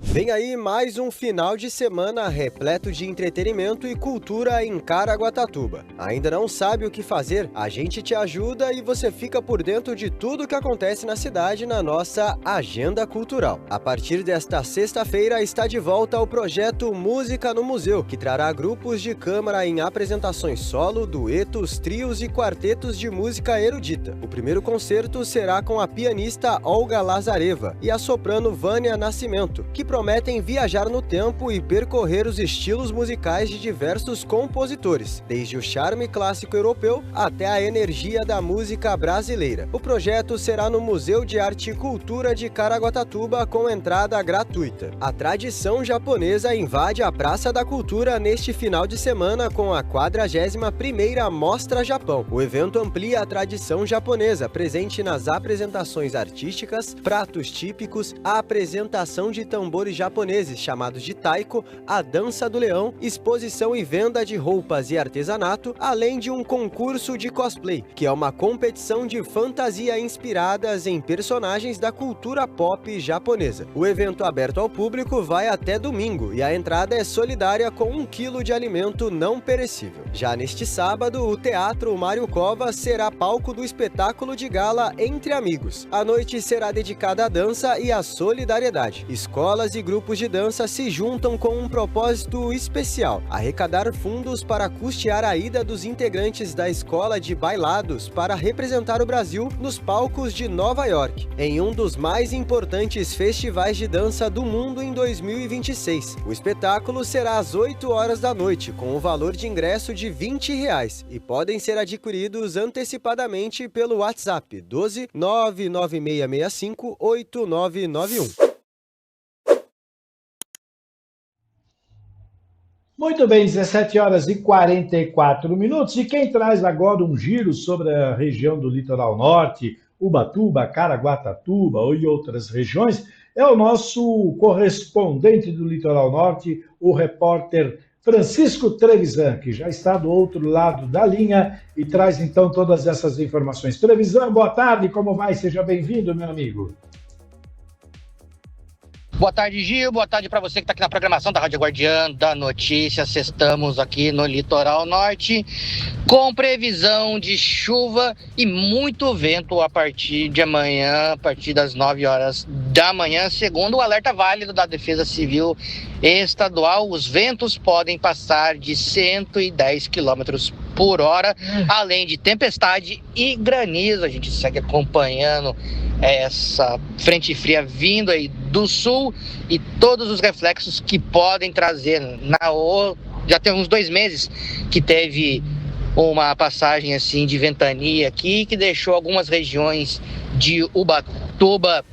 Vem aí mais um final de semana repleto de entretenimento e cultura em Caraguatatuba. Ainda não sabe o que fazer? A gente te ajuda e você fica por dentro de tudo o que acontece na cidade na nossa Agenda Cultural. A partir desta sexta-feira está de volta o projeto Música no Museu, que trará grupos de câmara em apresentações solo, duetos, trios e quartetos de música erudita. O primeiro concerto será com a pianista Olga Lazareva e a soprano Vânia Nascimento, que prometem viajar no tempo e percorrer os estilos musicais de diversos compositores, desde o charme clássico europeu até a energia da música brasileira. O projeto será no Museu de Arte e Cultura de Caraguatatuba com entrada gratuita. A tradição japonesa invade a Praça da Cultura neste final de semana com a 41ª Mostra Japão. O evento amplia a tradição japonesa, presente nas apresentações artísticas, pratos típicos, a apresentação de tambores japoneses chamados de taiko, a dança do leão, exposição e venda de roupas e artesanato, além de um concurso de cosplay, que é uma competição de fantasia inspiradas em personagens da cultura pop japonesa. O evento aberto ao público vai até domingo e a entrada é solidária com 1 quilo de alimento não perecível. Já neste sábado, o Teatro Mário Covas será palco do espetáculo de gala Entre Amigos. A noite será dedicada à dança e à solidariedade. Escolas e grupos de dança se juntam com um propósito especial: arrecadar fundos para custear a ida dos integrantes da Escola de Bailados para representar o Brasil nos palcos de Nova York, em um dos mais importantes festivais de dança do mundo em 2026. O espetáculo será às 8 horas da noite, com o valor de ingresso de R$20 e podem ser adquiridos antecipadamente pelo WhatsApp 12 99665 8991. Muito bem, 17 horas e 44 minutos. E quem traz agora um giro sobre a região do Litoral Norte, Ubatuba, Caraguatatuba e outras regiões, é o nosso correspondente do Litoral Norte, o repórter Francisco Trevisan, que já está do outro lado da linha e traz então todas essas informações. Trevisan, boa tarde, como vai? Seja bem-vindo, meu amigo. Boa tarde, Gil. Boa tarde para você que está aqui na programação da Rádio Guardiã da Notícia. Estamos aqui no Litoral Norte com previsão de chuva e muito vento a partir de amanhã, a partir das 9 horas da manhã. Segundo o alerta válido da Defesa Civil Estadual, os ventos podem passar de 110 km por hora, além de tempestade e granizo. A gente segue acompanhando essa frente fria vindo aí do sul e todos os reflexos que podem trazer. Já tem uns 2 meses que teve uma passagem assim de ventania aqui, que deixou algumas regiões de Ubatuba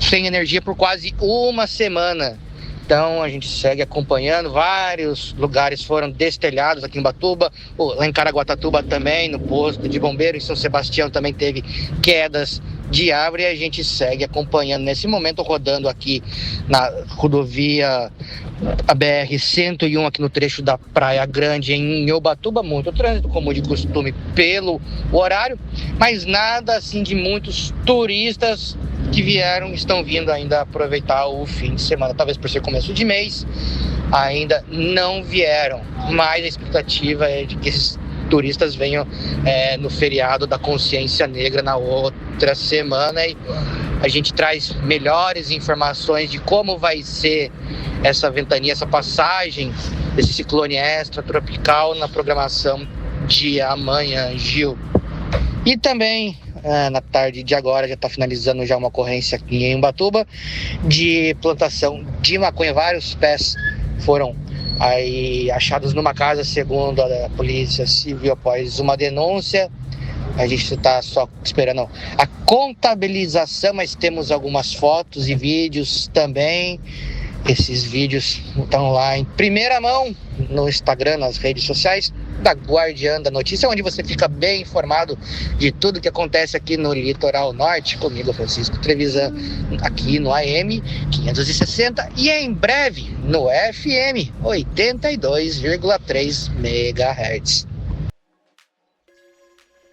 sem energia por quase uma semana. Então a gente segue acompanhando, vários lugares foram destelhados aqui em Ubatuba, lá em Caraguatatuba também, no posto de bombeiro, em São Sebastião também teve quedas de árvore, e a gente segue acompanhando nesse momento, rodando aqui na rodovia a BR-101 aqui no trecho da Praia Grande em Ubatuba, muito trânsito, como de costume, pelo horário, mas nada assim de muitos turistas que estão vindo ainda aproveitar o fim de semana, talvez por ser começo de mês, ainda não vieram, mas a expectativa é de que esses turistas venham no feriado da Consciência Negra na outra semana, e a gente traz melhores informações de como vai ser essa ventania, essa passagem desse ciclone extratropical na programação de amanhã, Gil. E também na tarde de agora já está finalizando já uma ocorrência aqui em Ubatuba de plantação de maconha. Vários pés foram aí achados numa casa, segundo a Polícia Civil, após uma denúncia. A gente está só esperando a contabilização, mas temos algumas fotos e vídeos também. Esses vídeos estão lá em primeira mão no Instagram, nas redes sociais da Guardiã da Notícia, onde você fica bem informado de tudo que acontece aqui no Litoral Norte. Comigo, Francisco Trevisan, aqui no AM 560 e em breve no FM 82,3 MHz.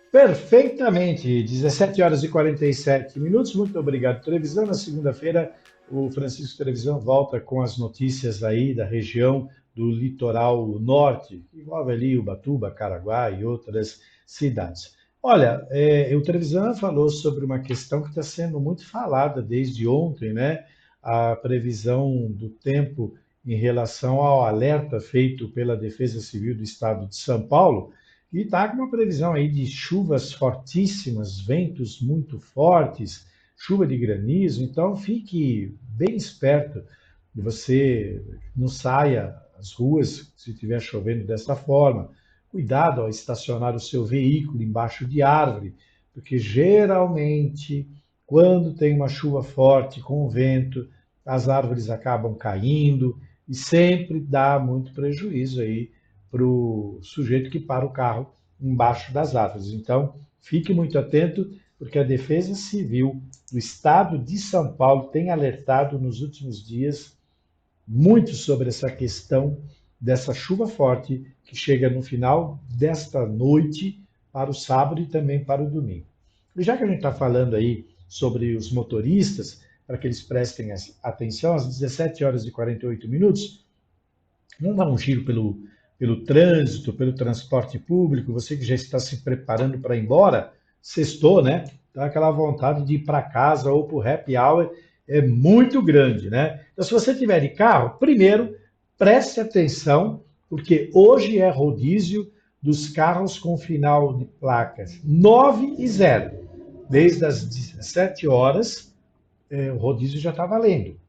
Perfeitamente, 17 horas e 47 minutos. Muito obrigado, Trevisan. Na segunda-feira, o Francisco Trevisan volta com as notícias aí da região do Litoral Norte, que envolve ali Ubatuba, Caraguá e outras cidades. Olha, o Trevisan falou sobre uma questão que está sendo muito falada desde ontem, né? A previsão do tempo em relação ao alerta feito pela Defesa Civil do Estado de São Paulo, e está com uma previsão aí de chuvas fortíssimas, ventos muito fortes, chuva de granizo. Então fique bem esperto e você não saia às ruas se estiver chovendo dessa forma. Cuidado ao estacionar o seu veículo embaixo de árvore, porque geralmente quando tem uma chuva forte com vento, as árvores acabam caindo e sempre dá muito prejuízo aí para o sujeito que para o carro embaixo das árvores. Então, fique muito atento, porque a Defesa Civil do Estado de São Paulo tem alertado nos últimos dias muito sobre essa questão dessa chuva forte que chega no final desta noite para o sábado e também para o domingo. E já que a gente está falando aí sobre os motoristas, para que eles prestem atenção, às 17 horas e 48 minutos, vamos dar um giro pelo trânsito, pelo transporte público. Você que já está se preparando para ir embora, sextou, né? Então aquela vontade de ir para casa ou para o happy hour é muito grande, né? Então se você tiver de carro, primeiro, preste atenção, porque hoje é rodízio dos carros com final de placas 9 e 0. Desde as 17 horas, o rodízio já está valendo.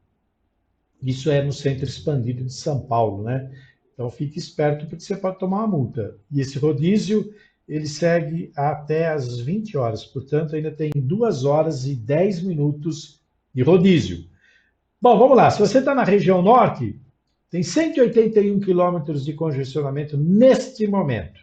Isso é no Centro Expandido de São Paulo, né? Então fique esperto, porque você pode tomar uma multa. E esse rodízio, ele segue até às 20 horas. Portanto, ainda tem 2 horas e 10 minutos de rodízio. Bom, vamos lá. Se você está na região norte, tem 181 quilômetros de congestionamento neste momento.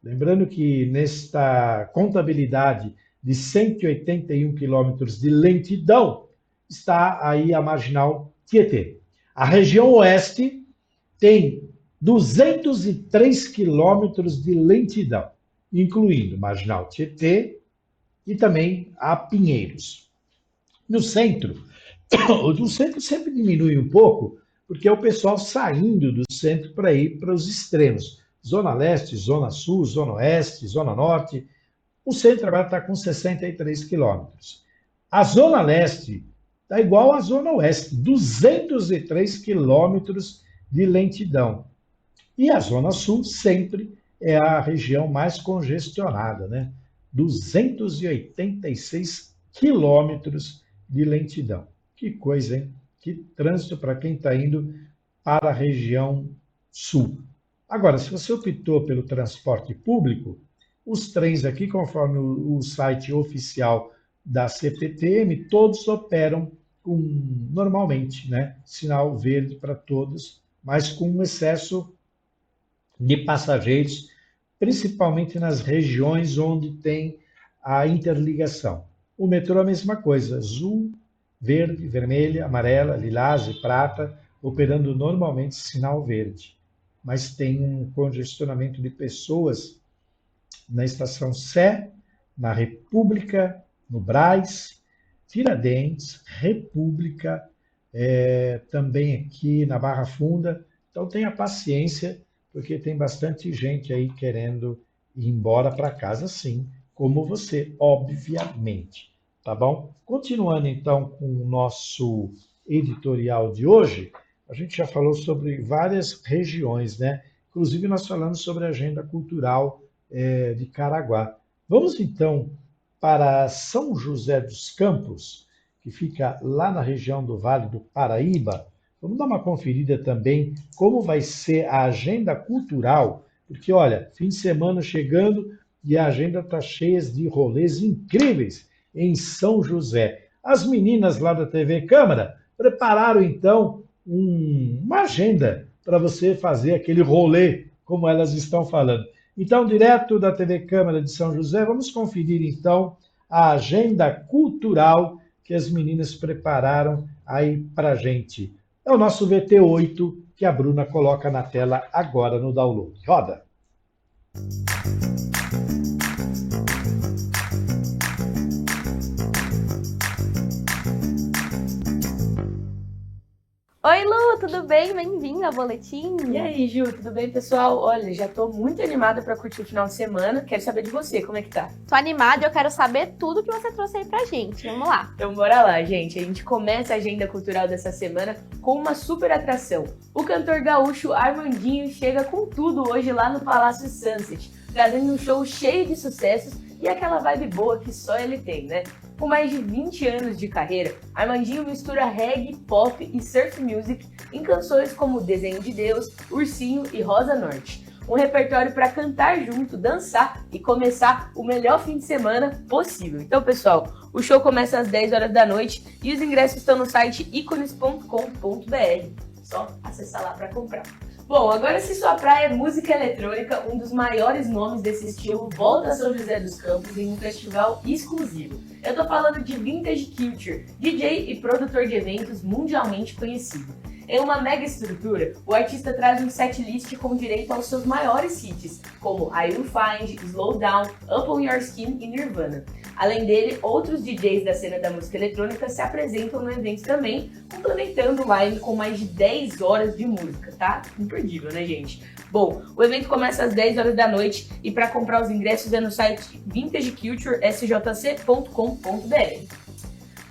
Lembrando que nesta contabilidade de 181 quilômetros de lentidão, está aí a Marginal Tietê. A região oeste tem 203 quilômetros de lentidão, incluindo Marginal Tietê e também a Pinheiros. No centro, O do centro sempre diminui um pouco, porque é o pessoal saindo do centro para ir para os extremos. Zona Leste, Zona Sul, Zona Oeste, Zona Norte. O centro agora está com 63 quilômetros. A Zona Leste está igual à Zona Oeste, 203 quilômetros de lentidão. E a Zona Sul sempre é a região mais congestionada, né? 286 quilômetros de lentidão. Que coisa, hein? Que trânsito para quem está indo para a região sul. Agora, se você optou pelo transporte público, os trens aqui, conforme o site oficial da CPTM, todos operam normalmente, né? Sinal verde para todos, mas com um excesso de passageiros, principalmente nas regiões onde tem a interligação. O metrô é a mesma coisa, azul, verde, vermelha, amarela, lilás e prata, operando normalmente sinal verde. Mas tem um congestionamento de pessoas na Estação Sé, na República, no Brás, Tiradentes, República, também aqui na Barra Funda. Então tenha paciência, porque tem bastante gente aí querendo ir embora para casa, sim, como você, obviamente. Tá bom? Continuando, então, com o nosso editorial de hoje, a gente já falou sobre várias regiões, né? Inclusive, nós falamos sobre a agenda cultural de Caraguá. Vamos, então, para São José dos Campos, que fica lá na região do Vale do Paraíba. Vamos dar uma conferida também como vai ser a agenda cultural, porque, olha, fim de semana chegando e a agenda está cheia de rolês incríveis em São José. As meninas lá da TV Câmara prepararam, então, uma agenda para você fazer aquele rolê, como elas estão falando. Então, direto da TV Câmara de São José, vamos conferir, então, a agenda cultural que as meninas prepararam aí para a gente. É o nosso VT8 que a Bruna coloca na tela agora no download. Roda! Oi, Lu, tudo bem? Bem-vindo ao Boletim. E aí, Ju, tudo bem, pessoal? Olha, já tô muito animada pra curtir o final de semana. Quero saber de você, como é que tá? Tô animada e eu quero saber tudo que você trouxe aí pra gente. Vamos lá. Então bora lá, gente. A gente começa a agenda cultural dessa semana com uma super atração. O cantor gaúcho Armandinho chega com tudo hoje lá no Palácio Sunset, trazendo um show cheio de sucessos e aquela vibe boa que só ele tem, né? Com mais de 20 anos de carreira, Armandinho mistura reggae, pop e surf music em canções como Desenho de Deus, Ursinho e Rosa Norte. Um repertório para cantar junto, dançar e começar o melhor fim de semana possível. Então, pessoal, o show começa às 10 horas da noite e os ingressos estão no site icones.com.br. Só acessar lá para comprar. Bom, agora se sua praia é música eletrônica, um dos maiores nomes desse estilo volta a São José dos Campos em um festival exclusivo. Eu tô falando de Vintage Culture, DJ e produtor de eventos mundialmente conhecido. Em uma mega estrutura, o artista traz um setlist com direito aos seus maiores hits, como I Will Find, Slow Down, Up On Your Skin e Nirvana. Além dele, outros DJs da cena da música eletrônica se apresentam no evento também, complementando o line com mais de 10 horas de música, tá? Imperdível, né, gente? Bom, o evento começa às 10 horas da noite e para comprar os ingressos é no site vintageculturesjc.com.br.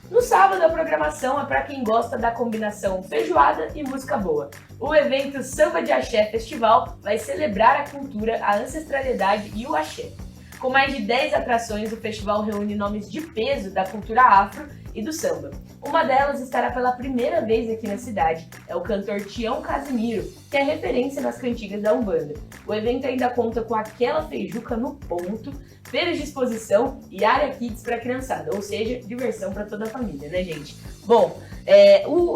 No sábado, a programação é para quem gosta da combinação feijoada e música boa. O evento Samba de Axé Festival vai celebrar a cultura, a ancestralidade e o axé. Com mais de 10 atrações, o festival reúne nomes de peso da cultura afro e do samba. Uma delas estará pela primeira vez aqui na cidade, é o cantor Tião Casimiro, que é referência nas cantigas da Umbanda. O evento ainda conta com aquela feijuca no ponto, feiras de exposição e área kids para criançada, ou seja, diversão para toda a família, né, gente? Bom,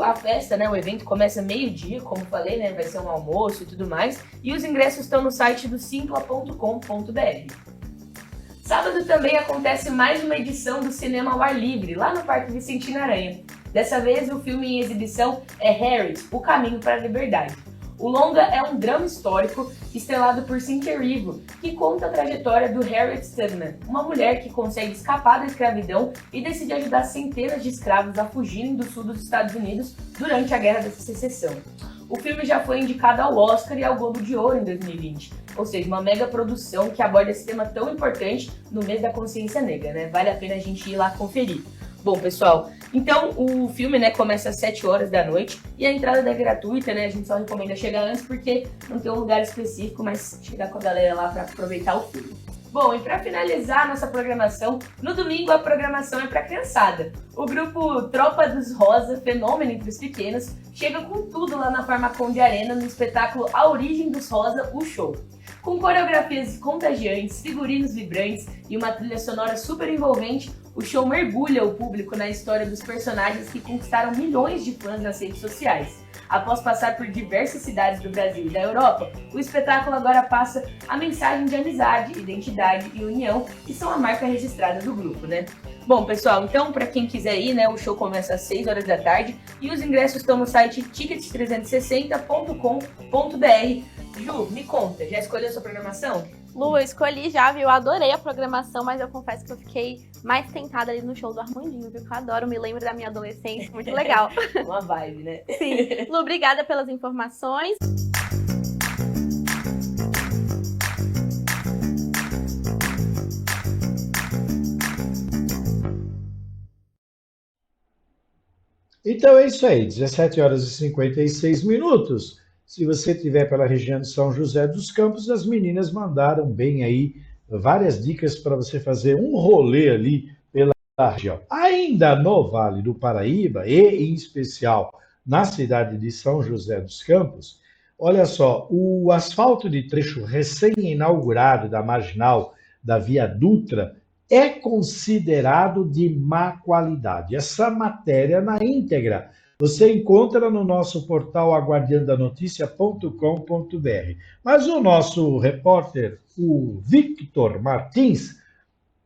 a festa, né, o evento começa meio-dia, como falei, né, vai ser um almoço e tudo mais, e os ingressos estão no site do simpla.com.br. Sábado também acontece mais uma edição do Cinema ao Ar Livre, lá no Parque Vicentina Aranha. Dessa vez, o filme em exibição é Harriet, O Caminho para a Liberdade. O longa é um drama histórico estrelado por Cynthia Erivo, que conta a trajetória do Harriet Tubman, uma mulher que consegue escapar da escravidão e decide ajudar centenas de escravos a fugirem do sul dos Estados Unidos durante a Guerra da Secessão. O filme já foi indicado ao Oscar e ao Globo de Ouro em 2020, ou seja, uma mega produção que aborda esse tema tão importante no mês da consciência negra, né? Vale a pena a gente ir lá conferir. Bom, pessoal, então o filme, né, começa às 7 horas da noite e a entrada é gratuita, né? A gente só recomenda chegar antes porque não tem um lugar específico, mas chegar com a galera lá para aproveitar o filme. Bom, e para finalizar a nossa programação, no domingo a programação é para criançada. O grupo Tropa dos Rosa, fenômeno entre os pequenos, chega com tudo lá na Farmaconde Arena no espetáculo A Origem dos Rosa, o show. Com coreografias contagiantes, figurinos vibrantes e uma trilha sonora super envolvente, o show mergulha o público na história dos personagens que conquistaram milhões de fãs nas redes sociais. Após passar por diversas cidades do Brasil e da Europa, o espetáculo agora passa a mensagem de amizade, identidade e união, que são a marca registrada do grupo, né? Bom, pessoal, então, para quem quiser ir, né, o show começa às 6 horas da tarde e os ingressos estão no site tickets360.com.br. Ju, me conta, já escolheu sua programação? Lu, eu escolhi já, viu? Eu adorei a programação, mas eu confesso que eu fiquei mais tentada ali no show do Armandinho, viu? Que eu adoro, me lembro da minha adolescência, muito legal. Uma vibe, né? Sim. Lu, obrigada pelas informações. Então é isso aí, 17 horas e 56 minutos. Se você estiver pela região de São José dos Campos, as meninas mandaram bem aí várias dicas para você fazer um rolê ali pela região. Ainda no Vale do Paraíba, e em especial na cidade de São José dos Campos, olha só, o asfalto de trecho recém-inaugurado da Marginal da Via Dutra é considerado de má qualidade. Essa matéria na íntegra você encontra no nosso portal aguardandanoticia.com.br. Mas o nosso repórter, o Victor Martins,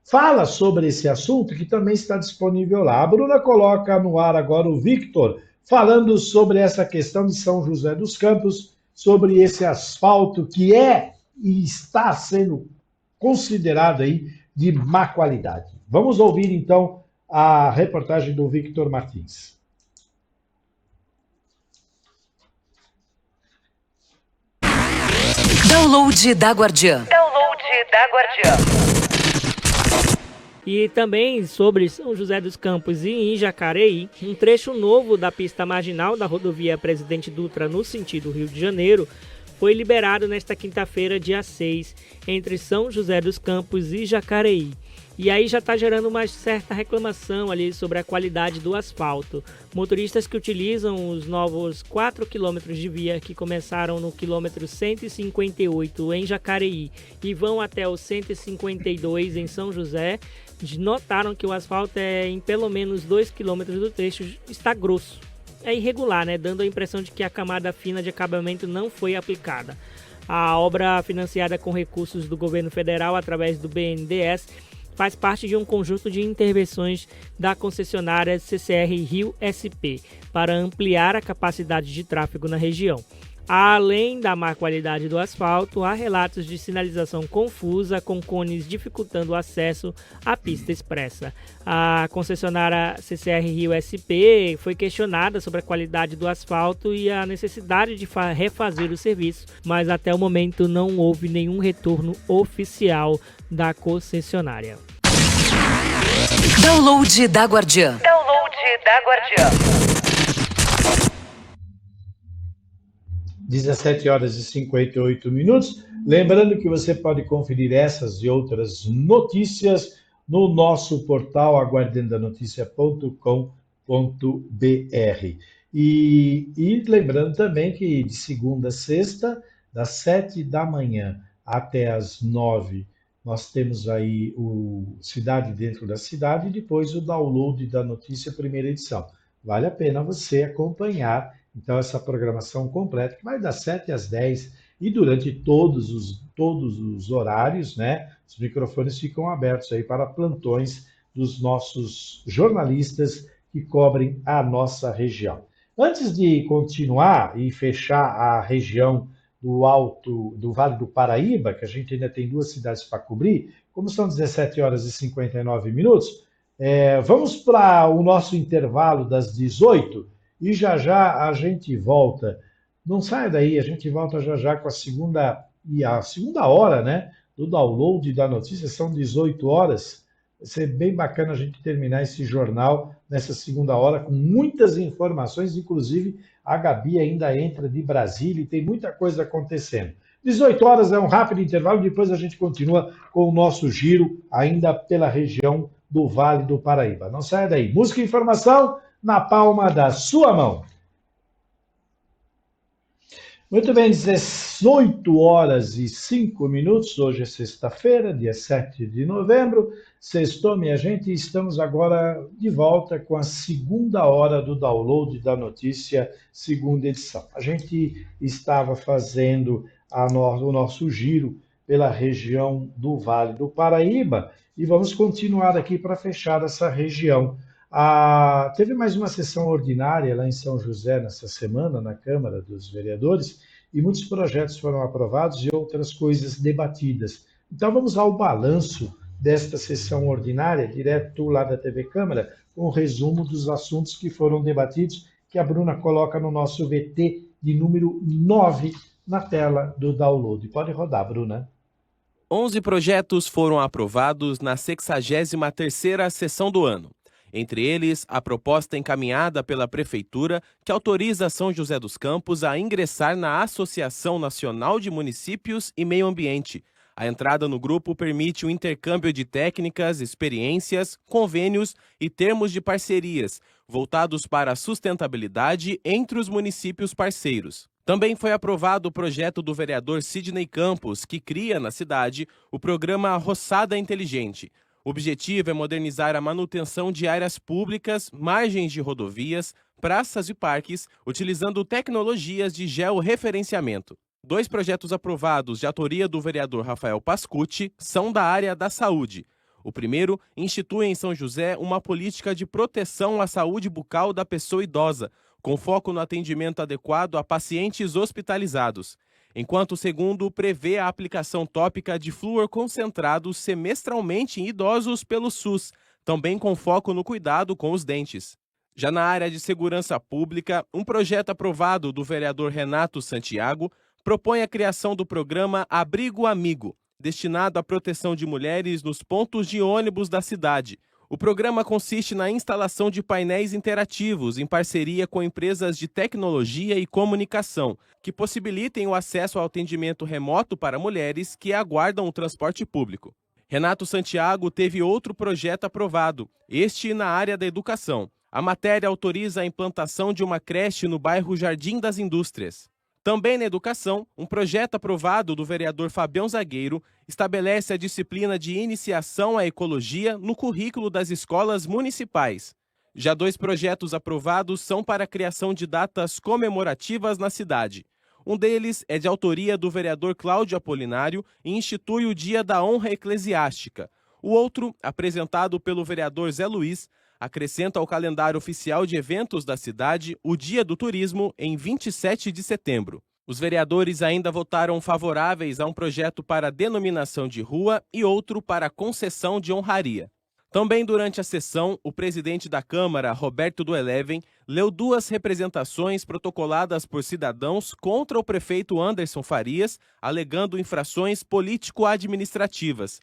fala sobre esse assunto que também está disponível lá. A Bruna coloca no ar agora o Victor falando sobre essa questão de São José dos Campos, sobre esse asfalto que é e está sendo considerado aí de má qualidade. Vamos ouvir então a reportagem do Victor Martins. Download da Guardiã. E também sobre São José dos Campos e em Jacareí, um trecho novo da pista marginal da rodovia Presidente Dutra no sentido Rio de Janeiro foi liberado nesta quinta-feira, dia 6, entre São José dos Campos e Jacareí. E aí já está gerando uma certa reclamação ali sobre a qualidade do asfalto. Motoristas que utilizam os novos 4 quilômetros de via que começaram no quilômetro 158 em Jacareí e vão até o 152 em São José, notaram que o asfalto em pelo menos 2 quilômetros do trecho está grosso. É irregular, né? Dando a impressão de que a camada fina de acabamento não foi aplicada. A obra, financiada com recursos do governo federal através do BNDES, faz parte de um conjunto de intervenções da concessionária CCR Rio SP para ampliar a capacidade de tráfego na região. Além da má qualidade do asfalto, há relatos de sinalização confusa, com cones dificultando o acesso à pista expressa. A concessionária CCR Rio SP foi questionada sobre a qualidade do asfalto e a necessidade de refazer o serviço, mas até o momento não houve nenhum retorno oficial da concessionária. Download da Guardiã. 17 horas e 58 minutos. Lembrando que você pode conferir essas e outras notícias no nosso portal aguardandanoticia.com.br. E lembrando também que de segunda a sexta, das 7 da manhã até as 9, nós temos aí o Cidade Dentro da Cidade e depois o download da notícia primeira edição. Vale a pena você acompanhar então essa programação completa, que vai das 7 às 10 e durante todos os horários, né? Os microfones ficam abertos aí para plantões dos nossos jornalistas que cobrem a nossa região. Antes de continuar e fechar a região do Vale do Paraíba, que a gente ainda tem 2 cidades para cobrir, como são 17 horas e 59 minutos, vamos para o nosso intervalo das 18 e já já a gente volta. Não saia daí, a gente volta já já com a segunda hora, né, do download da notícia, são 18 horas. Vai ser bem bacana a gente terminar esse jornal nessa segunda hora com muitas informações, inclusive a Gabi ainda entra de Brasília e tem muita coisa acontecendo. 18 horas é um rápido intervalo, depois a gente continua com o nosso giro ainda pela região do Vale do Paraíba. Não saia daí. Música e informação na palma da sua mão. Muito bem, 18 horas e 5 minutos, hoje é sexta-feira, dia 7 de novembro, sextou, minha gente, e estamos agora de volta com a segunda hora do download da notícia, segunda edição. A gente estava fazendo o nosso giro pela região do Vale do Paraíba e vamos continuar aqui para fechar essa região. Teve mais uma sessão ordinária lá em São José nessa semana, na Câmara dos Vereadores, e muitos projetos foram aprovados e outras coisas debatidas. Então vamos ao balanço desta sessão ordinária, direto lá da TV Câmara, com um resumo dos assuntos que foram debatidos, que a Bruna coloca no nosso VT de número 9 na tela do download. Pode rodar, Bruna. 11 projetos foram aprovados na 63ª sessão do ano. Entre eles, a proposta encaminhada pela Prefeitura que autoriza São José dos Campos a ingressar na Associação Nacional de Municípios e Meio Ambiente. A entrada no grupo permite o intercâmbio de técnicas, experiências, convênios e termos de parcerias, voltados para a sustentabilidade entre os municípios parceiros. Também foi aprovado o projeto do vereador Sidney Campos, que cria na cidade o programa Roçada Inteligente. O objetivo é modernizar a manutenção de áreas públicas, margens de rodovias, praças e parques, utilizando tecnologias de georreferenciamento. 2 projetos aprovados de autoria do vereador Rafael Pascucci são da área da saúde. O primeiro institui em São José uma política de proteção à saúde bucal da pessoa idosa, com foco no atendimento adequado a pacientes hospitalizados. Enquanto o segundo prevê a aplicação tópica de flúor concentrado semestralmente em idosos pelo SUS, também com foco no cuidado com os dentes. Já na área de segurança pública, um projeto aprovado do vereador Renato Santiago propõe a criação do programa Abrigo Amigo, destinado à proteção de mulheres nos pontos de ônibus da cidade. O programa consiste na instalação de painéis interativos em parceria com empresas de tecnologia e comunicação, que possibilitem o acesso ao atendimento remoto para mulheres que aguardam o transporte público. Renato Santiago teve outro projeto aprovado, este na área da educação. A matéria autoriza a implantação de uma creche no bairro Jardim das Indústrias. Também na educação, um projeto aprovado do vereador Fabião Zagueiro estabelece a disciplina de iniciação à ecologia no currículo das escolas municipais. Já 2 projetos aprovados são para a criação de datas comemorativas na cidade. Um deles é de autoria do vereador Cláudio Apolinário e institui o Dia da Honra Eclesiástica. O outro, apresentado pelo vereador Zé Luiz, acrescenta ao calendário oficial de eventos da cidade o Dia do Turismo em 27 de setembro. Os vereadores ainda votaram favoráveis a um projeto para denominação de rua e outro para concessão de honraria. Também durante a sessão, o presidente da Câmara, Roberto do Eleven, leu 2 representações protocoladas por cidadãos contra o prefeito Anderson Farias, alegando infrações político-administrativas.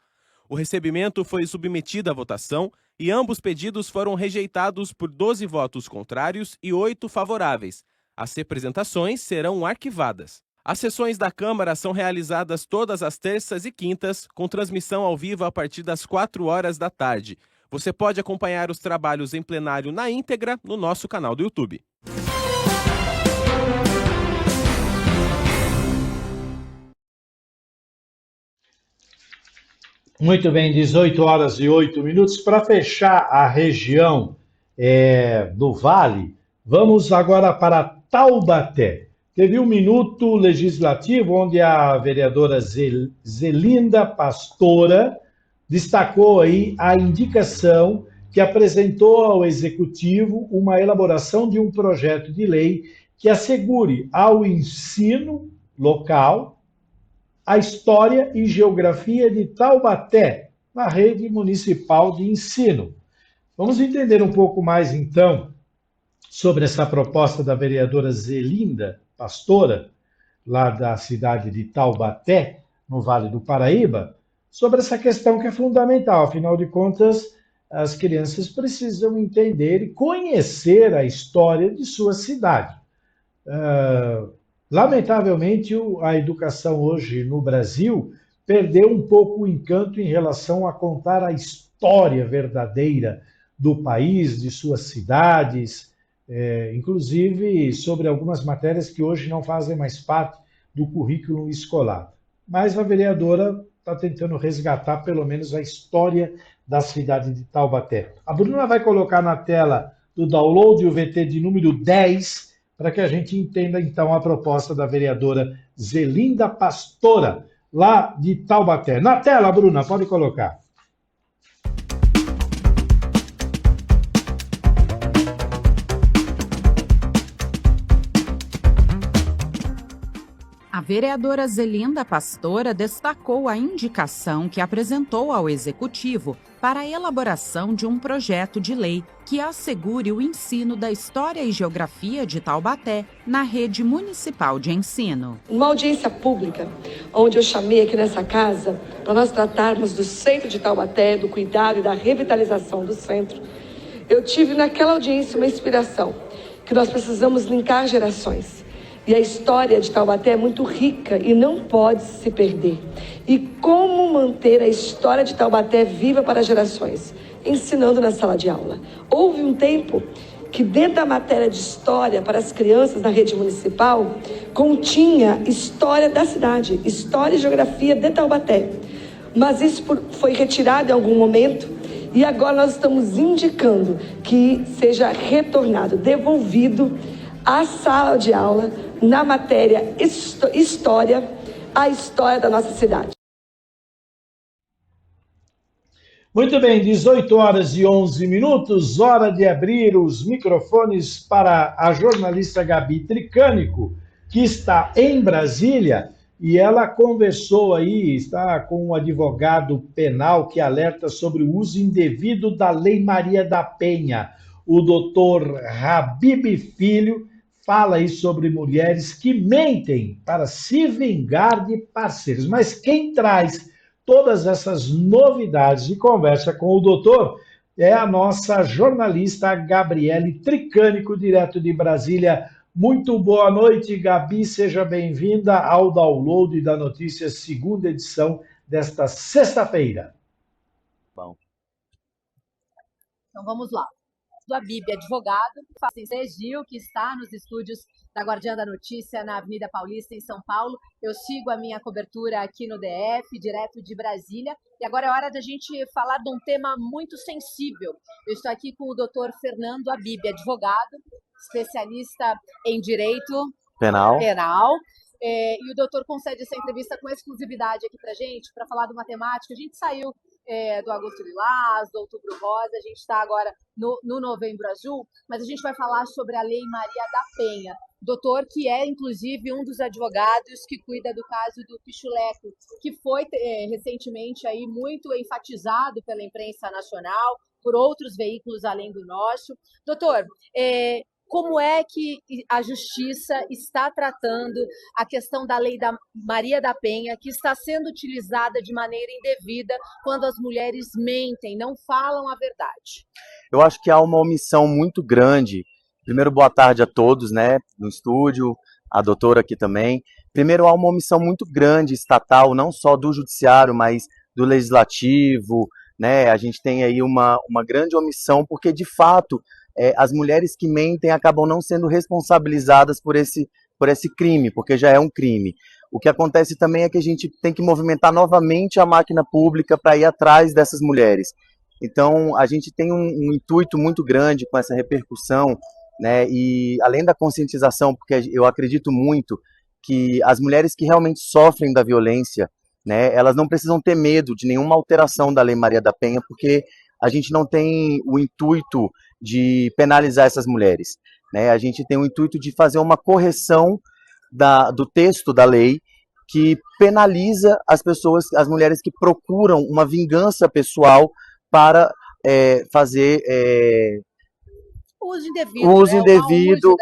O recebimento foi submetido à votação e ambos pedidos foram rejeitados por 12 votos contrários e 8 favoráveis. As representações serão arquivadas. As sessões da Câmara são realizadas todas as terças e quintas, com transmissão ao vivo a partir das 4 horas da tarde. Você pode acompanhar os trabalhos em plenário na íntegra no nosso canal do YouTube. Muito bem, 18 horas e 8 minutos. Para fechar a região do Vale, vamos agora para Taubaté. Teve um minuto legislativo onde a vereadora Zelinda Pastora destacou aí a indicação que apresentou ao Executivo uma elaboração de um projeto de lei que assegure ao ensino local a história e geografia de Taubaté, na rede municipal de ensino. Vamos entender um pouco mais, então, sobre essa proposta da vereadora Zelinda Pastora, lá da cidade de Taubaté, no Vale do Paraíba, sobre essa questão que é fundamental. Afinal de contas, as crianças precisam entender e conhecer a história de sua cidade. Lamentavelmente, a educação hoje no Brasil perdeu um pouco o encanto em relação a contar a história verdadeira do país, de suas cidades, inclusive sobre algumas matérias que hoje não fazem mais parte do currículo escolar. Mas a vereadora está tentando resgatar pelo menos a história da cidade de Taubaté. A Bruna vai colocar na tela do download o VT de número 10, para que a gente entenda então a proposta da vereadora Zelinda Pastora, lá de Taubaté. Na tela, Bruna, pode colocar. A vereadora Zelinda Pastora destacou a indicação que apresentou ao Executivo para a elaboração de um projeto de lei que assegure o ensino da história e geografia de Taubaté na rede municipal de ensino. Uma audiência pública, onde eu chamei aqui nessa casa para nós tratarmos do centro de Taubaté, do cuidado e da revitalização do centro, eu tive naquela audiência uma inspiração, que nós precisamos linkar gerações. E a história de Taubaté é muito rica e não pode se perder. E como manter a história de Taubaté viva para gerações? Ensinando na sala de aula. Houve um tempo que dentro da matéria de história para as crianças na rede municipal, continha história da cidade, história e geografia de Taubaté. Mas isso foi retirado em algum momento e agora nós estamos indicando que seja retornado, devolvido à sala de aula na matéria história, a história da nossa cidade. Muito bem, 18 horas e 11 minutos, hora de abrir os microfones para a jornalista Gabi Tricânico, que está em Brasília, e ela conversou aí, está com um advogado penal que alerta sobre o uso indevido da Lei Maria da Penha. O doutor Habib Filho fala aí sobre mulheres que mentem para se vingar de parceiros. Mas quem traz todas essas novidades e conversa com o doutor é a nossa jornalista Gabriele Tricânico, direto de Brasília. Muito boa noite, Gabi. Seja bem-vinda ao download da notícia, segunda edição desta sexta-feira. Bom. Então vamos lá. Do Habib, advogado, Gil, que está nos estúdios da Guardiã da Notícia, na Avenida Paulista, em São Paulo. Eu sigo a minha cobertura aqui no DF, direto de Brasília. E agora é hora da gente falar de um tema muito sensível. Eu estou aqui com o doutor Fernando Habib, advogado, especialista em direito penal. E o doutor concede essa entrevista com exclusividade aqui para gente, para falar de uma temática. A gente saiu do Agosto Lilás, do Outubro Rosa, a gente está agora no Novembro Azul, mas a gente vai falar sobre a Lei Maria da Penha. Doutor, que é, inclusive, um dos advogados que cuida do caso do Pichuleco, que foi recentemente aí muito enfatizado pela imprensa nacional, por outros veículos além do nosso. Doutor, como é que a Justiça está tratando a questão da Lei da Maria da Penha, que está sendo utilizada de maneira indevida quando as mulheres mentem, não falam a verdade? Eu acho que há uma omissão muito grande. Primeiro, boa tarde a todos, né, no estúdio, a doutora aqui também. Primeiro, há uma omissão muito grande, estatal, não só do judiciário, mas do legislativo, né? A gente tem aí uma grande omissão, porque, de fato, as mulheres que mentem acabam não sendo responsabilizadas por esse crime, porque já é um crime. O que acontece também é que a gente tem que movimentar novamente a máquina pública para ir atrás dessas mulheres. Então, a gente tem um intuito muito grande com essa repercussão, né? E além da conscientização, porque eu acredito muito que as mulheres que realmente sofrem da violência, né, elas não precisam ter medo de nenhuma alteração da Lei Maria da Penha, porque a gente não tem o intuito de penalizar essas mulheres, né? A gente tem o intuito de fazer uma correção do texto da lei que penaliza as pessoas, as mulheres que procuram uma vingança pessoal para fazer o uso indevido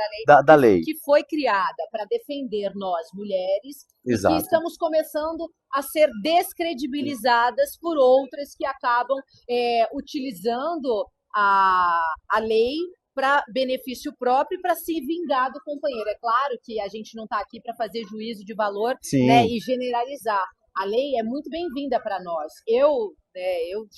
da lei. Que foi criada para defender nós, mulheres, Exato. e que estamos começando a ser descredibilizadas por outras que acabam utilizando a lei para benefício próprio e para se vingar do companheiro. É claro que a gente não está aqui para fazer juízo de valor, né, e generalizar. A lei é muito bem-vinda para nós. Eu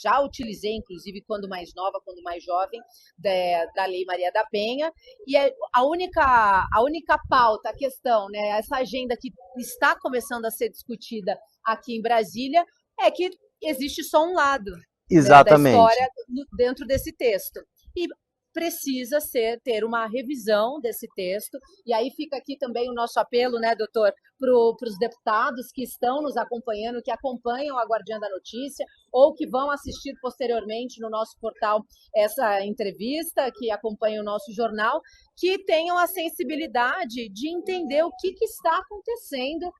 já utilizei, inclusive, quando mais nova, quando mais jovem, da Lei Maria da Penha, e a única pauta, a questão, né, essa agenda que está começando a ser discutida aqui em Brasília, é que existe só um lado, exatamente, da história dentro desse texto. E precisa ter uma revisão desse texto, e aí fica aqui também o nosso apelo, né, doutor, para os deputados que estão nos acompanhando, que acompanham a Guardiã da Notícia, ou que vão assistir posteriormente no nosso portal essa entrevista, que acompanham o nosso jornal, que tenham a sensibilidade de entender o que está acontecendo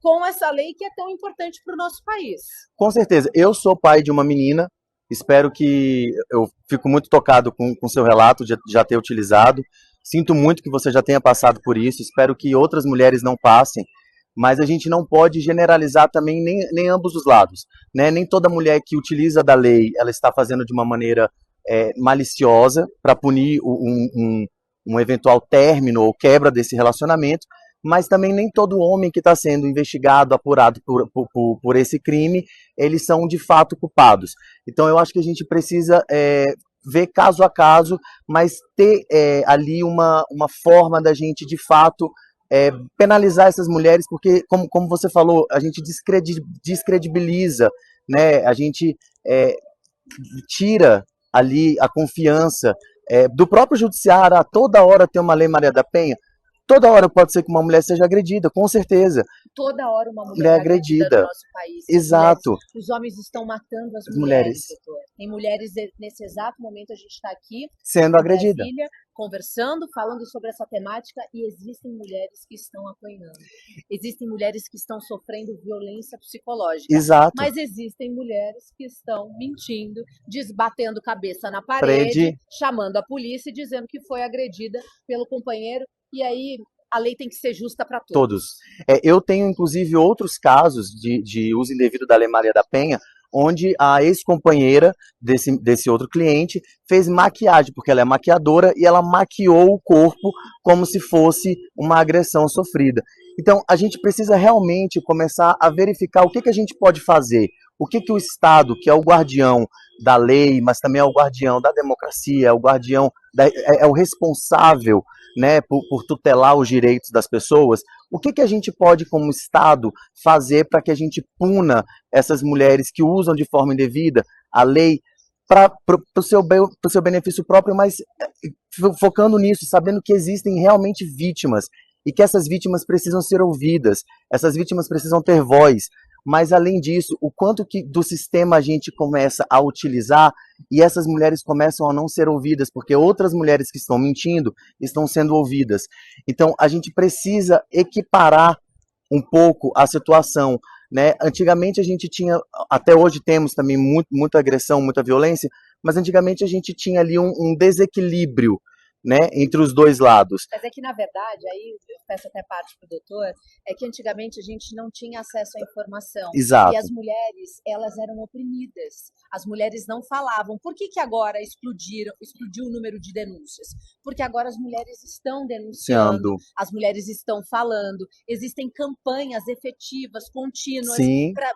com essa lei que é tão importante para o nosso país. Com certeza. Eu sou pai de uma menina. Espero que... Eu fico muito tocado com o seu relato de já ter utilizado. Sinto muito que você já tenha passado por isso. Espero que outras mulheres não passem. Mas a gente não pode generalizar também nem ambos os lados, né? Nem toda mulher que utiliza da lei, ela está fazendo de uma maneira maliciosa para punir um eventual término ou quebra desse relacionamento. Mas também nem todo homem que está sendo investigado, apurado por esse crime, eles são de fato culpados. Então eu acho que a gente precisa ver caso a caso, mas ter ali uma forma da gente de fato penalizar essas mulheres, porque como você falou, a gente descredibiliza, né? A gente tira ali a confiança do próprio judiciário. A toda hora tem uma Lei Maria da Penha. Toda hora pode ser que uma mulher seja agredida, com certeza. Toda hora uma mulher é agredida no nosso país. Exato. Os homens estão matando as mulheres, doutor. Tem mulheres, nesse exato momento, a gente está aqui sendo agredida, Brasília, conversando, falando sobre essa temática, e existem mulheres que estão apanhando. Existem mulheres que estão sofrendo violência psicológica. Exato. Mas existem mulheres que estão mentindo, batendo cabeça na parede, chamando a polícia e dizendo que foi agredida pelo companheiro. E aí a lei tem que ser justa para todos. Eu tenho, inclusive, outros casos de uso indevido da Lei Maria da Penha, onde a ex-companheira desse outro cliente fez maquiagem, porque ela é maquiadora, e ela maquiou o corpo como se fosse uma agressão sofrida. Então, a gente precisa realmente começar a verificar o que a gente pode fazer, o que o Estado, que é o guardião da lei, mas também é o guardião da democracia, é o guardião, é o responsável, né, por tutelar os direitos das pessoas, o que a gente pode, como Estado, fazer para que a gente puna essas mulheres que usam de forma indevida a lei para o seu benefício próprio, mas focando nisso, sabendo que existem realmente vítimas e que essas vítimas precisam ser ouvidas, essas vítimas precisam ter voz. Mas, além disso, o quanto que do sistema a gente começa a utilizar e essas mulheres começam a não ser ouvidas, porque outras mulheres que estão mentindo estão sendo ouvidas. Então, a gente precisa equiparar um pouco a situação, né? Antigamente a gente tinha, até hoje temos também muita agressão, muita violência, mas antigamente a gente tinha ali um desequilíbrio, né, entre os dois lados. Mas é que, na verdade, aí eu peço até parte para o doutor, é que antigamente a gente não tinha acesso à informação. Exato. E as mulheres, elas eram oprimidas. As mulheres não falavam. Por que agora explodiu o número de denúncias? Porque agora as mulheres estão denunciando, as mulheres estão falando, existem campanhas efetivas, contínuas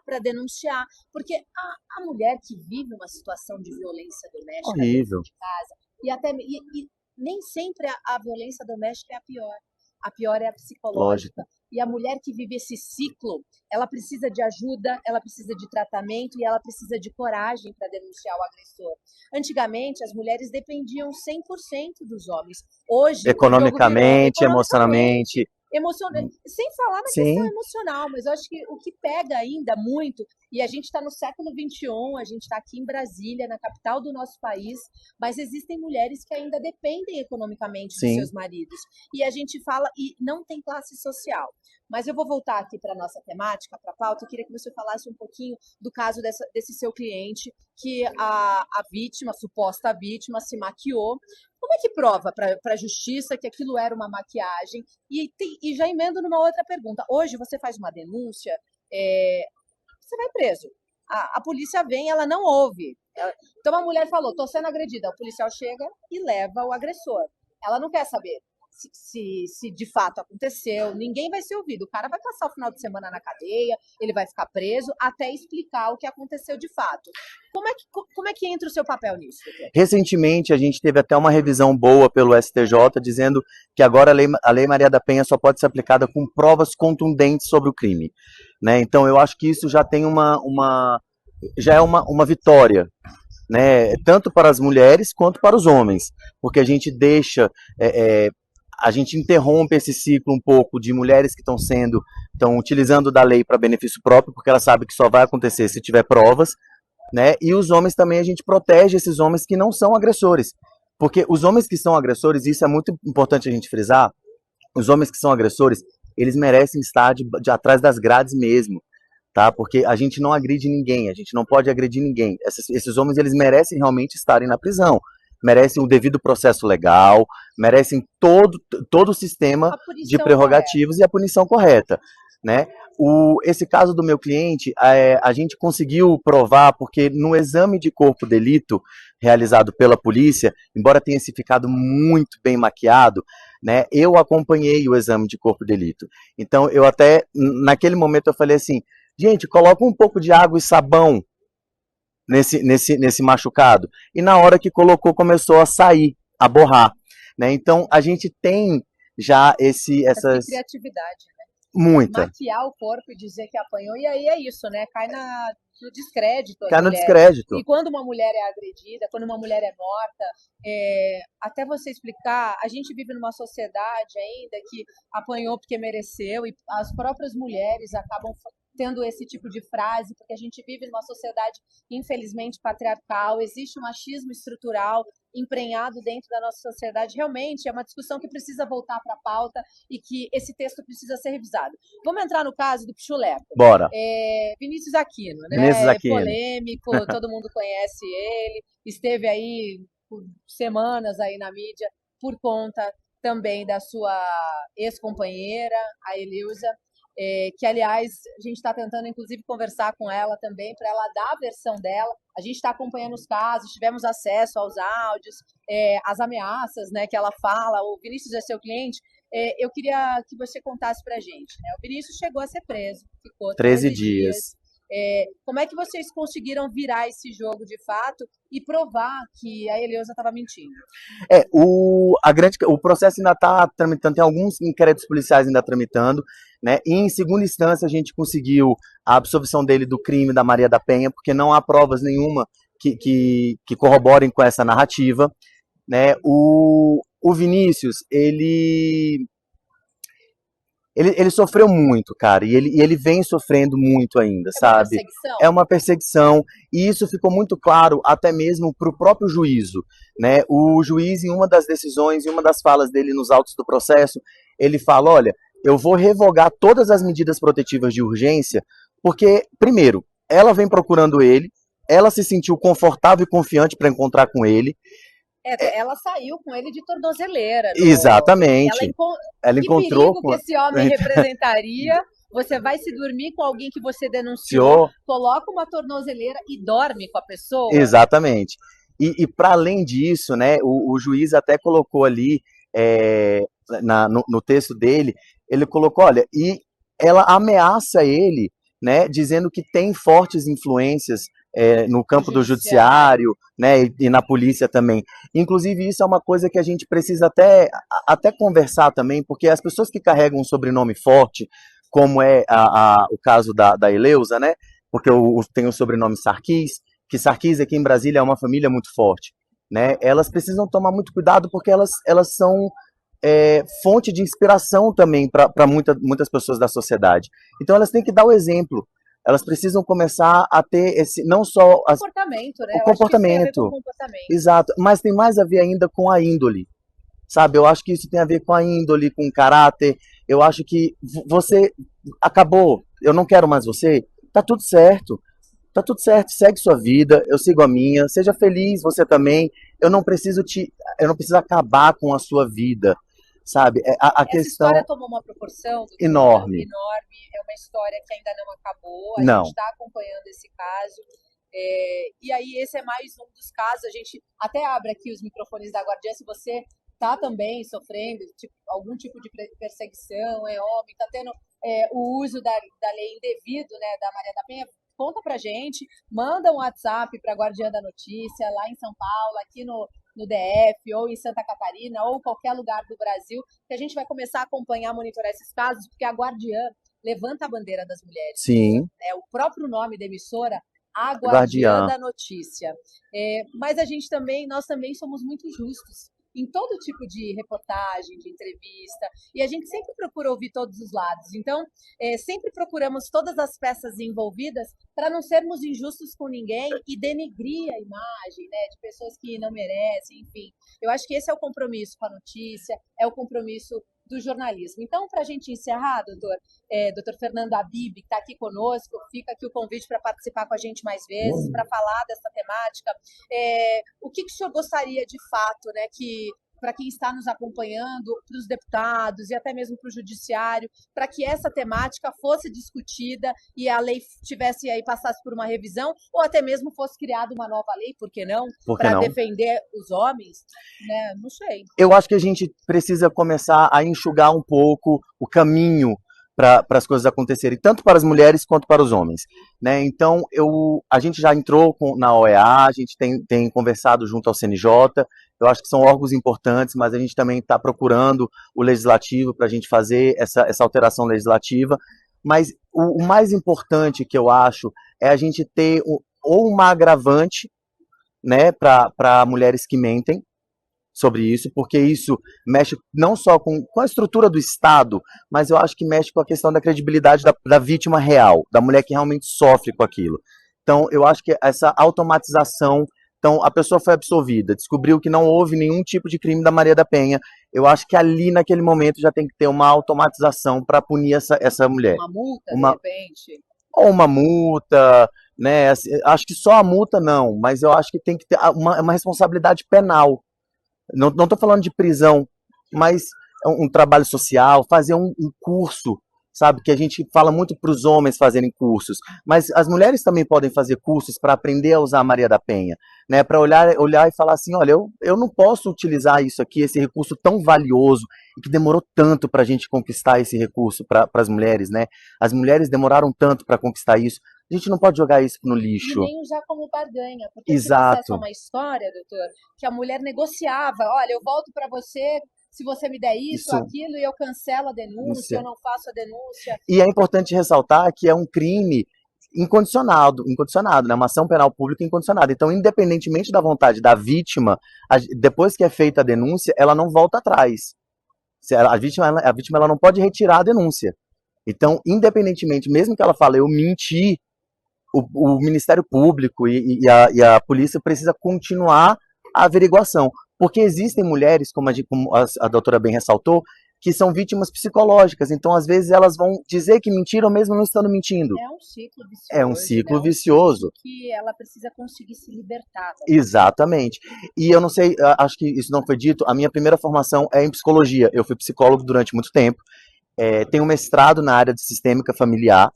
para denunciar. Porque a mulher que vive uma situação de violência doméstica dentro de casa, e nem sempre a violência doméstica é a pior. A pior é a psicológica. E a mulher que vive esse ciclo, ela precisa de ajuda, ela precisa de tratamento e ela precisa de coragem para denunciar o agressor. Antigamente, as mulheres dependiam 100% dos homens. Hoje, economicamente, emocionalmente. emocionante, sem falar na Sim. questão emocional, mas eu acho que o que pega ainda muito, e a gente está no século XXI, a gente está aqui em Brasília, na capital do nosso país, mas existem mulheres que ainda dependem economicamente dos Sim. seus maridos. E a gente fala, e não tem classe social. Mas eu vou voltar aqui para a nossa temática, para a pauta. Eu queria que você falasse um pouquinho do caso desse seu cliente, que a vítima, a suposta vítima, se maquiou. Como é que prova para a justiça que aquilo era uma maquiagem? E já emendo numa outra pergunta. Hoje você faz uma denúncia, você vai preso. A polícia vem, ela não ouve. Então a mulher falou, estou sendo agredida. O policial chega e leva o agressor. Ela não quer saber se de fato aconteceu, ninguém vai ser ouvido. O cara vai passar o final de semana na cadeia, ele vai ficar preso até explicar o que aconteceu de fato. Como é que entra o seu papel nisso? Recentemente, a gente teve até uma revisão boa pelo STJ, dizendo que agora a Lei Maria da Penha só pode ser aplicada com provas contundentes sobre o crime. Né? Então, eu acho que isso já tem já é uma vitória, né? Tanto para as mulheres quanto para os homens, porque a gente deixa... a gente interrompe esse ciclo um pouco de mulheres que estão utilizando da lei para benefício próprio, porque ela sabe que só vai acontecer se tiver provas, né? E os homens também, a gente protege esses homens que não são agressores, porque os homens que são agressores, isso é muito importante a gente frisar, os homens que são agressores, eles merecem estar atrás das grades mesmo, tá? Porque a gente não agride ninguém, a gente não pode agredir ninguém. Esses homens, eles merecem realmente estarem na prisão, merecem o devido processo legal, merecem todo o sistema de prerrogativos correta. E a punição correta, né? Esse caso do meu cliente, a gente conseguiu provar, porque no exame de corpo de delito realizado pela polícia, embora tenha ficado muito bem maquiado, né, eu acompanhei o exame de corpo de delito. Então, eu até, naquele momento, eu falei assim, gente, coloca um pouco de água e sabão nesse machucado. E na hora que colocou, começou a sair, a borrar. Né? Então, a gente tem já essas... criatividade, né? Muita. Maquiar o corpo e dizer que apanhou, e aí é isso, né? Cai no descrédito. Cai no descrédito. E quando uma mulher é agredida, quando uma mulher é morta, até você explicar, a gente vive numa sociedade ainda que apanhou porque mereceu, e as próprias mulheres acabam tendo esse tipo de frase, porque a gente vive numa sociedade, infelizmente, patriarcal, existe um machismo estrutural emprenhado dentro da nossa sociedade. Realmente é uma discussão que precisa voltar para a pauta e que esse texto precisa ser revisado. Vamos entrar no caso do Pichuleco. Bora. Vinícius Aquino, né? Vinícius Aquino. Polêmico, todo mundo conhece ele, esteve aí por semanas aí na mídia por conta também da sua ex-companheira, a Eleusa, que, aliás, a gente está tentando, inclusive, conversar com ela também, para ela dar a versão dela. A gente está acompanhando os casos, tivemos acesso aos áudios, as ameaças, né, que ela fala. O Vinícius é seu cliente. Eu queria que você contasse para a gente, né? O Vinícius chegou a ser preso, ficou 13 dias. Como é que vocês conseguiram virar esse jogo de fato e provar que a Eleusa estava mentindo? O processo ainda está tramitando, tem alguns inquéritos policiais ainda tramitando, né? E em segunda instância a gente conseguiu a absolvição dele do crime da Maria da Penha, porque não há provas nenhuma que corroborem com essa narrativa, né? O Vinícius, ele sofreu muito, cara, e ele vem sofrendo muito ainda, sabe? É uma perseguição, e isso ficou muito claro até mesmo para o próprio juízo, né? O juiz, em uma das decisões, em uma das falas dele nos autos do processo, ele fala, olha, eu vou revogar todas as medidas protetivas de urgência, porque, primeiro, ela vem procurando ele, ela se sentiu confortável e confiante para encontrar com ele. Ela saiu com ele de tornozeleira. Exatamente. Ela encontrou que esse homem representaria. Você vai se dormir com alguém que você denunciou, coloca uma tornozeleira e dorme com a pessoa. Exatamente. E para além disso, né, o juiz até colocou ali no texto dele, ele colocou, olha, e ela ameaça ele, né, dizendo que tem fortes influências no campo do judiciário, né, e na polícia também. Inclusive, isso é uma coisa que a gente precisa até conversar também, porque as pessoas que carregam um sobrenome forte, como é o caso da Eleusa, né, porque tem o sobrenome Sarkis, que Sarkis aqui em Brasília é uma família muito forte, né, elas precisam tomar muito cuidado, porque elas são fonte de inspiração também para muitas pessoas da sociedade. Então elas têm que dar o exemplo. Elas precisam começar a ter esse, não só comportamento, né? o comportamento, exato, mas tem mais a ver ainda com a índole, sabe? Eu acho que isso tem a ver com a índole, com o caráter. Eu acho que você acabou, eu não quero mais você, tá tudo certo, segue sua vida, eu sigo a minha, seja feliz você também. Eu não preciso acabar com a sua vida, sabe? A Essa questão história tomou uma proporção enorme. É uma história que ainda não acabou, a Não. gente está acompanhando esse caso. E aí esse é mais um dos casos, a gente até abre aqui os microfones da Guardiã, se você está também sofrendo algum tipo de perseguição, é homem, está tendo o uso da lei indevido, né, da Maria da Penha, conta pra gente, manda um WhatsApp para a Guardiã da Notícia, lá em São Paulo, aqui no DF, ou em Santa Catarina, ou qualquer lugar do Brasil, que a gente vai começar a acompanhar, monitorar esses casos, porque a Guardiã levanta a bandeira das mulheres. Sim. É o próprio nome da emissora, a Guardiã da Notícia. Mas nós também somos muito justos em todo tipo de reportagem, de entrevista, e a gente sempre procura ouvir todos os lados. Então, sempre procuramos todas as peças envolvidas para não sermos injustos com ninguém e denegrir a imagem, né, de pessoas que não merecem, enfim. Eu acho que esse é o compromisso com a notícia, é o compromisso do jornalismo. Então, para a gente encerrar, doutor Fernando Habib, que está aqui conosco, fica aqui o convite para participar com a gente mais vezes, para falar dessa temática. O que o senhor gostaria de fato, né, que para quem está nos acompanhando, para os deputados e até mesmo para o judiciário, para que essa temática fosse discutida e a lei passasse por uma revisão, ou até mesmo fosse criada uma nova lei, por que não? Para defender os homens, né? Não sei. Eu acho que a gente precisa começar a enxugar um pouco o caminho para as coisas acontecerem, tanto para as mulheres quanto para os homens, né? Então, a gente já entrou na OEA, a gente tem conversado junto ao CNJ, eu acho que são órgãos importantes, mas a gente também está procurando o legislativo para a gente fazer essa alteração legislativa. Mas o mais importante que eu acho é a gente ter ou uma agravante, né, para mulheres que mentem sobre isso, porque isso mexe não só com a estrutura do Estado, mas eu acho que mexe com a questão da credibilidade da vítima real, da mulher que realmente sofre com aquilo. Então, eu acho que essa automatização. Então, a pessoa foi absolvida, descobriu que não houve nenhum tipo de crime da Maria da Penha. Eu acho que ali, naquele momento, já tem que ter uma automatização para punir essa mulher. Uma multa, de repente? Ou uma multa, né? Acho que só a multa não, mas eu acho que tem que ter uma responsabilidade penal. Não estou falando de prisão, mas um trabalho social, fazer um curso, sabe? Que a gente fala muito para os homens fazerem cursos, mas as mulheres também podem fazer cursos para aprender a usar a Maria da Penha, né? Para olhar e falar assim, olha, eu não posso utilizar isso aqui, esse recurso tão valioso e que demorou tanto para a gente conquistar esse recurso para as mulheres, né? As mulheres demoraram tanto para conquistar isso. A gente não pode jogar isso no lixo. E nem usar como barganha, porque Exato. Tem uma história, doutor, que a mulher negociava, olha, eu volto para você se você me der isso, aquilo, e eu cancelo a denúncia, eu não faço a denúncia. E é importante ressaltar que é um crime incondicionado, né? Uma ação penal pública incondicionada. Então, independentemente da vontade da vítima, depois que é feita a denúncia, ela não volta atrás. A vítima ela não pode retirar a denúncia. Então, independentemente, mesmo que ela fale, eu menti, o Ministério Público e a polícia precisa continuar a averiguação. Porque existem mulheres, como a doutora bem ressaltou, que são vítimas psicológicas. Então, às vezes, elas vão dizer que mentiram mesmo não estando mentindo. É um ciclo vicioso. É um ciclo vicioso. Que ela precisa conseguir se libertar. Exatamente. E eu não sei, acho que isso não foi dito, a minha primeira formação é em psicologia. Eu fui psicólogo durante muito tempo. Tenho um mestrado na área de sistêmica familiar.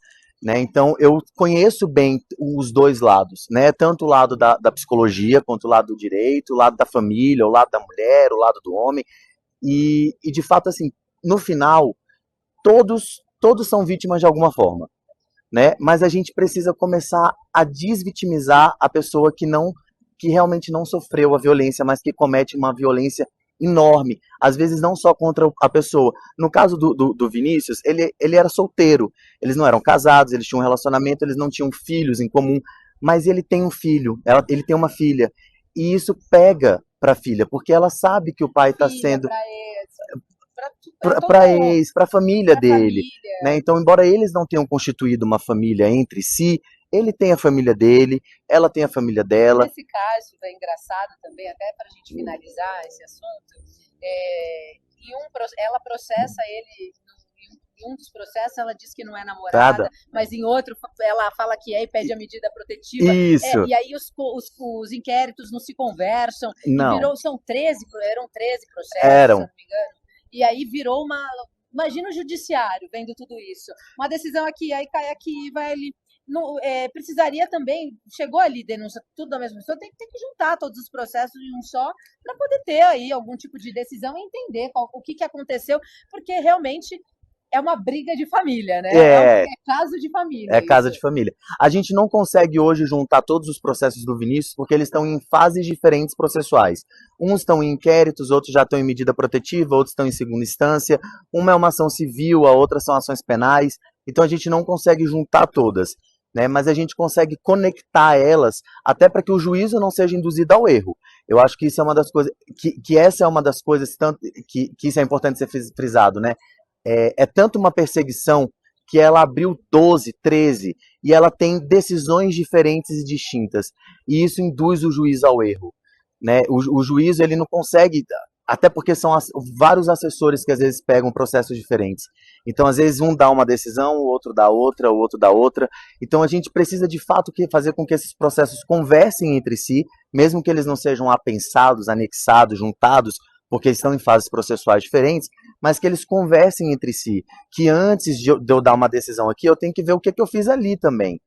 Né? Então, eu conheço bem os dois lados, né? Tanto o lado da psicologia, quanto o lado do direito, o lado da família, o lado da mulher, o lado do homem. E de fato, assim, no final, todos são vítimas de alguma forma, né? Mas a gente precisa começar a desvitimizar a pessoa que realmente não sofreu a violência, mas que comete uma violência enorme, às vezes não só contra a pessoa. No caso do Vinícius, ele era solteiro, eles não eram casados, eles tinham um relacionamento, eles não tinham filhos em comum, mas ele tem um filho, ele tem uma filha, e isso pega para a filha, porque ela sabe que o pai está sendo... para ex, para a família dele, né? Então, embora eles não tenham constituído uma família entre si, ele tem a família dele, ela tem a família dela. Nesse caso, é engraçado também, até para a gente finalizar esse assunto, ela processa ele, em um dos processos ela diz que não é namorada, mas em outro ela fala que é e pede a medida protetiva. Isso. E aí os inquéritos não se conversam. Não. E eram 13 processos, Eram. se não me engano. E aí virou uma... Imagina o judiciário vendo tudo isso. Uma decisão aqui, aí cai aqui, vai ali. Precisaria também, chegou ali, denúncia, tudo da mesma pessoa, tem que juntar todos os processos em um só para poder ter aí algum tipo de decisão e entender o que aconteceu, porque realmente é uma briga de família, né? É caso de família. É casa de família. A gente não consegue hoje juntar todos os processos do Vinícius porque eles estão em fases diferentes processuais. Uns estão em inquéritos, outros já estão em medida protetiva, outros estão em segunda instância. Uma é uma ação civil, a outra são ações penais. Então a gente não consegue juntar todas, né? Mas a gente consegue conectar elas até para que o juízo não seja induzido ao erro. Eu acho que isso é uma das coisas, que essa é uma das coisas tanto, que isso é importante ser frisado, né? É tanto uma perseguição que ela abriu 12, 13 e ela tem decisões diferentes e distintas. E isso induz o juiz ao erro, né? O juiz ele não consegue, até porque são vários assessores que às vezes pegam processos diferentes. Então, às vezes, um dá uma decisão, o outro dá outra, o outro dá outra. Então, a gente precisa, de fato, fazer com que esses processos conversem entre si, mesmo que eles não sejam apensados, anexados, juntados, porque estão em fases processuais diferentes, mas que eles conversem entre si, que antes de eu dar uma decisão aqui, eu tenho que ver o que eu fiz ali também.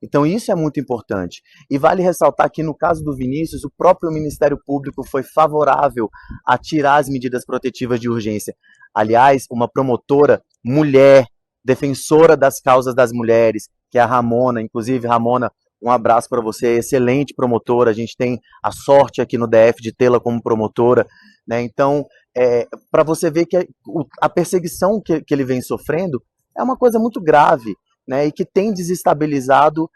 Então isso é muito importante. E vale ressaltar que no caso do Vinícius, o próprio Ministério Público foi favorável a tirar as medidas protetivas de urgência. Aliás, uma promotora, mulher, defensora das causas das mulheres, que é a Ramona, inclusive, Ramona, um abraço para você, excelente promotora, a gente tem a sorte aqui no DF de tê-la como promotora, né? Então, para você ver que a perseguição que ele vem sofrendo é uma coisa muito grave, né? E que tem desestabilizado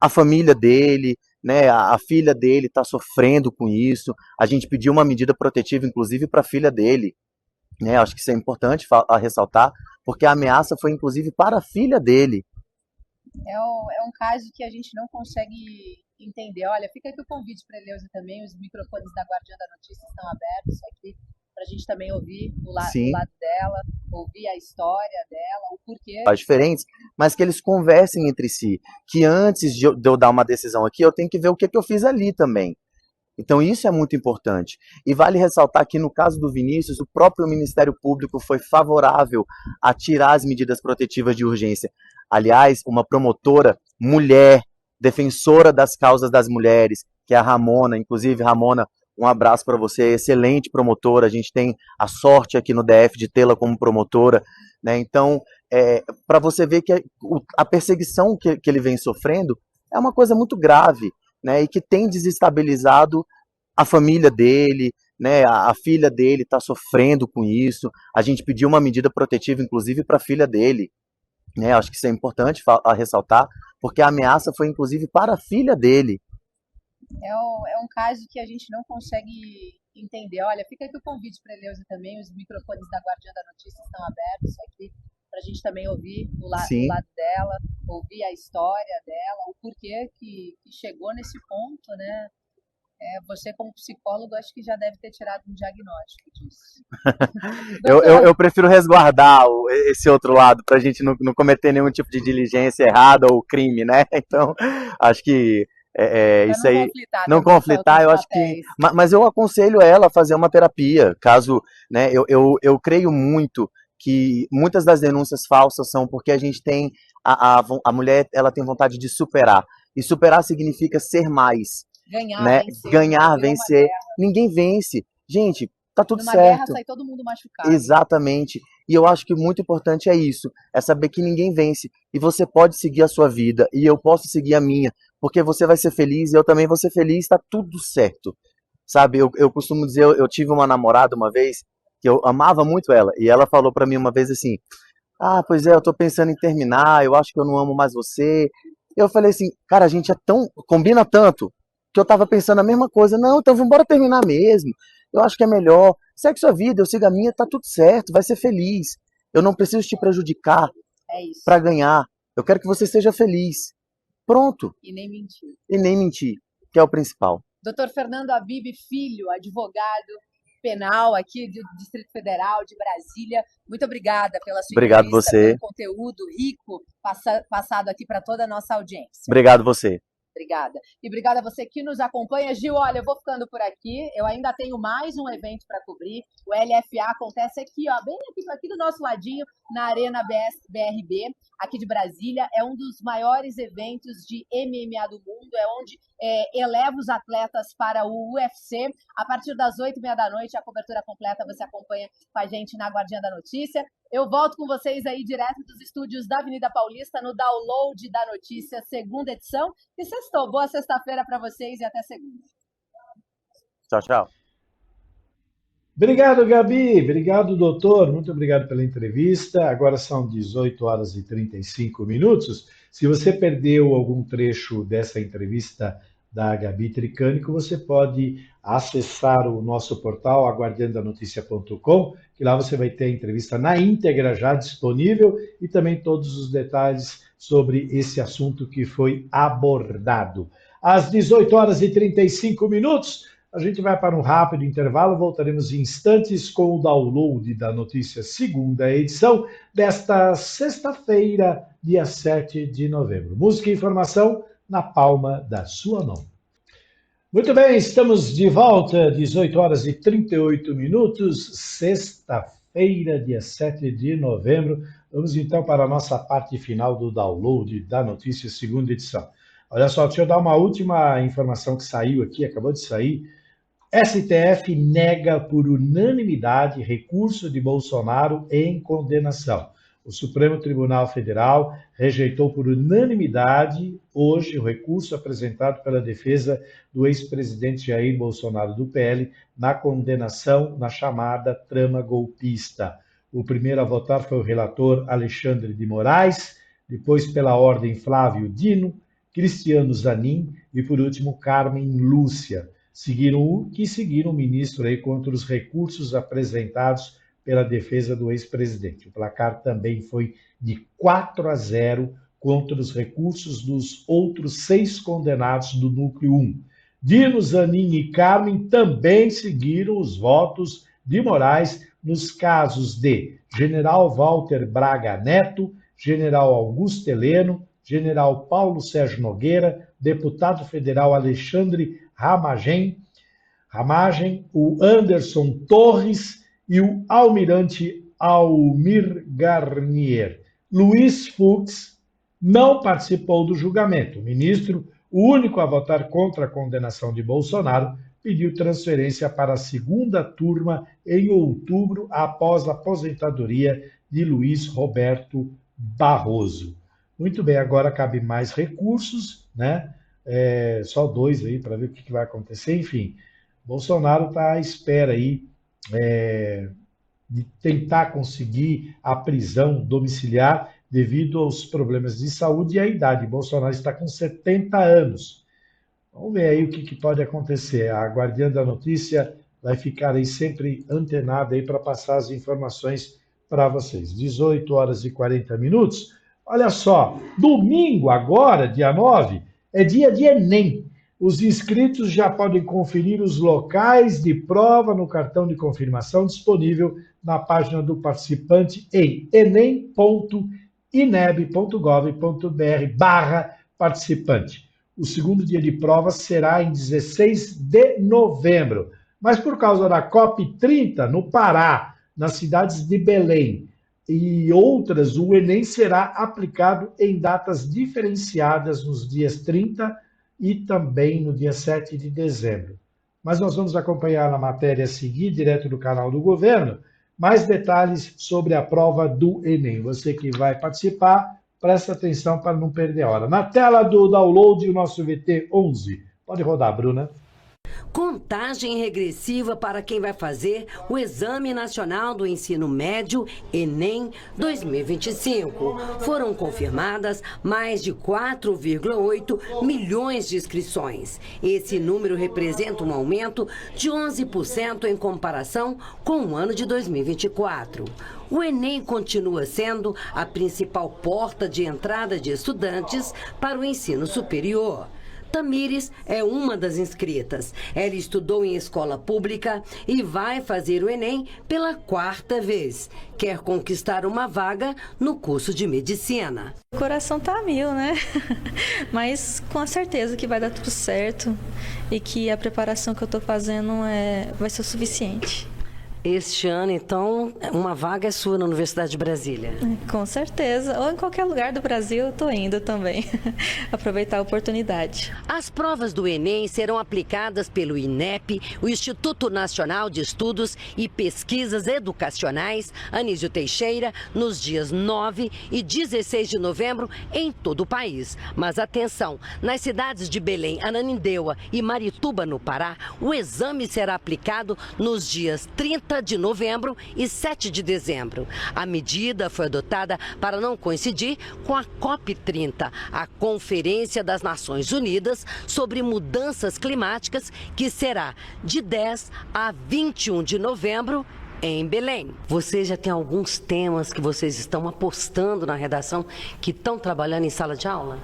a família dele, né? A filha dele está sofrendo com isso, a gente pediu uma medida protetiva, inclusive, para a filha dele, né? Acho que isso é importante ressaltar, porque a ameaça foi, inclusive, para a filha dele. É um caso que a gente não consegue entender. Olha, fica aqui o convite para a Eleusa também, os microfones da Guardiã da Notícia estão abertos aqui, para a gente também ouvir o lado dela, ouvir a história dela, o porquê. Diferentes, mas que eles conversem entre si, que antes de eu dar uma decisão aqui, eu tenho que ver o que eu fiz ali também. Então isso é muito importante. E vale ressaltar que no caso do Vinícius, o próprio Ministério Público foi favorável a tirar as medidas protetivas de urgência. Aliás, uma promotora, mulher, defensora das causas das mulheres, que é a Ramona, inclusive, Ramona, um abraço para você, excelente promotora, a gente tem a sorte aqui no DF de tê-la como promotora, né? Então, para você ver que a perseguição que ele vem sofrendo é uma coisa muito grave, né? E que tem desestabilizado a família dele, né? A filha dele está sofrendo com isso, a gente pediu uma medida protetiva, inclusive, para a filha dele, né? Acho que isso é importante ressaltar, porque a ameaça foi, inclusive, para a filha dele. É um caso que a gente não consegue entender. Olha, fica aqui o convite para a Eleusa também, os microfones da Guardiã da Notícia estão abertos aqui, para a gente também ouvir o lado dela, ouvir a história dela, o porquê que chegou nesse ponto, né? Você, como psicólogo, acho que já deve ter tirado um diagnóstico disso. eu prefiro resguardar esse outro lado, para a gente não cometer nenhum tipo de diligência errada ou crime, né? Então, acho que isso aí, não conflitar, eu acho que... Mas eu aconselho ela a fazer uma terapia, caso, né, eu creio muito que muitas das denúncias falsas são porque a gente tem, a mulher, ela tem vontade de superar, e superar significa ser mais, né? Ganhar, vencer, ninguém vence, gente, tá tudo certo. Numa guerra sai todo mundo machucado. Exatamente. E eu acho que muito importante é isso, é saber que ninguém vence, e você pode seguir a sua vida, e eu posso seguir a minha, porque você vai ser feliz, e eu também vou ser feliz, tá tudo certo, sabe? Eu costumo dizer, eu tive uma namorada uma vez, que eu amava muito ela, e ela falou pra mim uma vez assim, pois eu tô pensando em terminar, eu acho que eu não amo mais você. Eu falei assim, cara, a gente combina tanto, que eu tava pensando a mesma coisa, não, então vamos embora terminar mesmo. Eu acho que é melhor. Segue sua vida, eu sigo a minha, tá tudo certo, vai ser feliz. Eu não preciso te prejudicar para ganhar. Eu quero que você seja feliz. Pronto. E nem mentir. E nem mentir, que é o principal. Dr. Fernando Habib Filho, advogado penal aqui do Distrito Federal de Brasília. Muito obrigada pela sua Obrigado entrevista, você. pelo conteúdo rico passado aqui para toda a nossa audiência. Obrigado você. Obrigada. E obrigada a você que nos acompanha. Gil, olha, eu vou ficando por aqui. Eu ainda tenho mais um evento para cobrir. O LFA acontece aqui, ó, bem aqui do nosso ladinho, na Arena BRB, aqui de Brasília. É um dos maiores eventos de MMA do mundo. É onde eleva os atletas para o UFC. A partir das 8h30 da noite, a cobertura completa você acompanha com a gente na Guardiã da Notícia. Eu volto com vocês aí direto dos estúdios da Avenida Paulista no Download da Notícia, segunda edição. E sextou. Boa sexta-feira para vocês e até segunda. Tchau, tchau. Obrigado, Gabi. Obrigado, doutor. Muito obrigado pela entrevista. Agora são 18h35. Se você perdeu algum trecho dessa entrevista da Gabi Tricânico, você pode acessar o nosso portal, aguardiandanoticia.com, que lá você vai ter a entrevista na íntegra já disponível e também todos os detalhes sobre esse assunto que foi abordado. Às 18h35, a gente vai para um rápido intervalo, voltaremos em instantes com o download da notícia, segunda edição, desta sexta-feira, dia 7 de novembro. Música e informação na palma da sua mão. Muito bem, estamos de volta, 18h38, sexta-feira, dia 7 de novembro. Vamos então para a nossa parte final do download da notícia, segunda edição. Olha só, deixa eu dar uma última informação que saiu aqui, acabou de sair. STF nega por unanimidade recurso de Bolsonaro em condenação. O Supremo Tribunal Federal rejeitou por unanimidade hoje o recurso apresentado pela defesa do ex-presidente Jair Bolsonaro do PL na condenação na chamada trama golpista. O primeiro a votar foi o relator Alexandre de Moraes, depois pela ordem Flávio Dino, Cristiano Zanin e por último Carmen Lúcia. Seguiram o ministro aí contra os recursos apresentados pela defesa do ex-presidente. O placar também foi de 4-0 contra os recursos dos outros 6 condenados do núcleo 1. Dino, Zanin e Carmen também seguiram os votos de Moraes nos casos de General Walter Braga Neto, General Augusto Heleno, General Paulo Sérgio Nogueira, deputado federal Alexandre Ramagem, o Anderson Torres e o almirante Almir Garnier. Luiz Fux não participou do julgamento. O ministro, o único a votar contra a condenação de Bolsonaro, pediu transferência para a segunda turma em outubro, após a aposentadoria de Luiz Roberto Barroso. Muito bem, agora cabe mais recursos, né? Só 2 aí para ver o que vai acontecer. Enfim, Bolsonaro está à espera aí de tentar conseguir a prisão domiciliar devido aos problemas de saúde e à idade. Bolsonaro está com 70 anos. Vamos ver aí o que pode acontecer. A Guardiã da Notícia vai ficar aí sempre antenada aí para passar as informações para vocês. 18h40. Olha só, domingo agora, dia 9, é dia de Enem. Os inscritos já podem conferir os locais de prova no cartão de confirmação disponível na página do participante em enem.ineb.gov.br/participante. O segundo dia de prova será em 16 de novembro. Mas por causa da COP30 no Pará, nas cidades de Belém e outras, o Enem será aplicado em datas diferenciadas nos dias 30 e também no dia 7 de dezembro. Mas nós vamos acompanhar na matéria a seguir, direto do canal do governo, mais detalhes sobre a prova do Enem. Você que vai participar, presta atenção para não perder a hora. Na tela do download, o nosso VT11. Pode rodar, Bruna. Contagem regressiva para quem vai fazer o Exame Nacional do Ensino Médio, Enem 2025. Foram confirmadas mais de 4,8 milhões de inscrições. Esse número representa um aumento de 11% em comparação com o ano de 2024. O Enem continua sendo a principal porta de entrada de estudantes para o ensino superior. Tamires é uma das inscritas. Ela estudou em escola pública e vai fazer o Enem pela 4ª vez. Quer conquistar uma vaga no curso de medicina. O coração tá a mil, né? Mas com a certeza que vai dar tudo certo e que a preparação que eu tô fazendo vai ser o suficiente. Este ano, então, uma vaga é sua na Universidade de Brasília. Com certeza. Ou em qualquer lugar do Brasil, eu tô indo também. Aproveitar a oportunidade. As provas do Enem serão aplicadas pelo INEP, o Instituto Nacional de Estudos e Pesquisas Educacionais, Anísio Teixeira, nos dias 9 e 16 de novembro em todo o país. Mas atenção, nas cidades de Belém, Ananindeua e Marituba, no Pará, o exame será aplicado nos dias 30 de novembro e 7 de dezembro. A medida foi adotada para não coincidir com a COP30, a Conferência das Nações Unidas sobre Mudanças Climáticas, que será de 10 a 21 de novembro em Belém. Vocês já têm alguns temas que vocês estão apostando na redação, que estão trabalhando em sala de aula?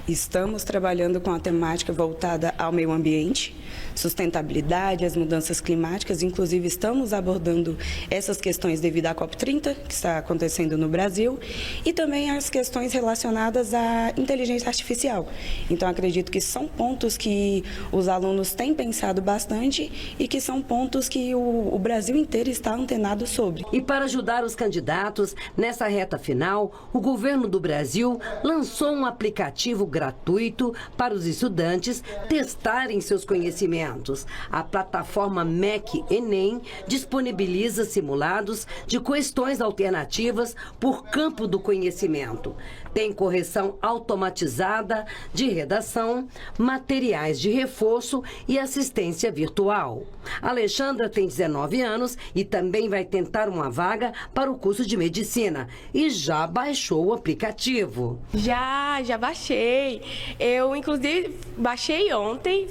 Estamos trabalhando com a temática voltada ao meio ambiente, sustentabilidade, as mudanças climáticas. Inclusive, estamos abordando essas questões devido à COP30, que está acontecendo no Brasil, e também as questões relacionadas à inteligência artificial. Então, acredito que são pontos que os alunos têm pensado bastante e que são pontos que o Brasil inteiro está antenado sobre. E para ajudar os candidatos, nessa reta final, o governo do Brasil lançou um aplicativo gratuito para os estudantes testarem seus conhecimentos. A plataforma MEC Enem disponibiliza simulados de questões alternativas por campo do conhecimento. Tem correção automatizada de redação, materiais de reforço e assistência virtual. Alexandra tem 19 anos e também vai tentar uma vaga para o curso de medicina e já baixou o aplicativo. Já baixei. Eu, inclusive, baixei ontem,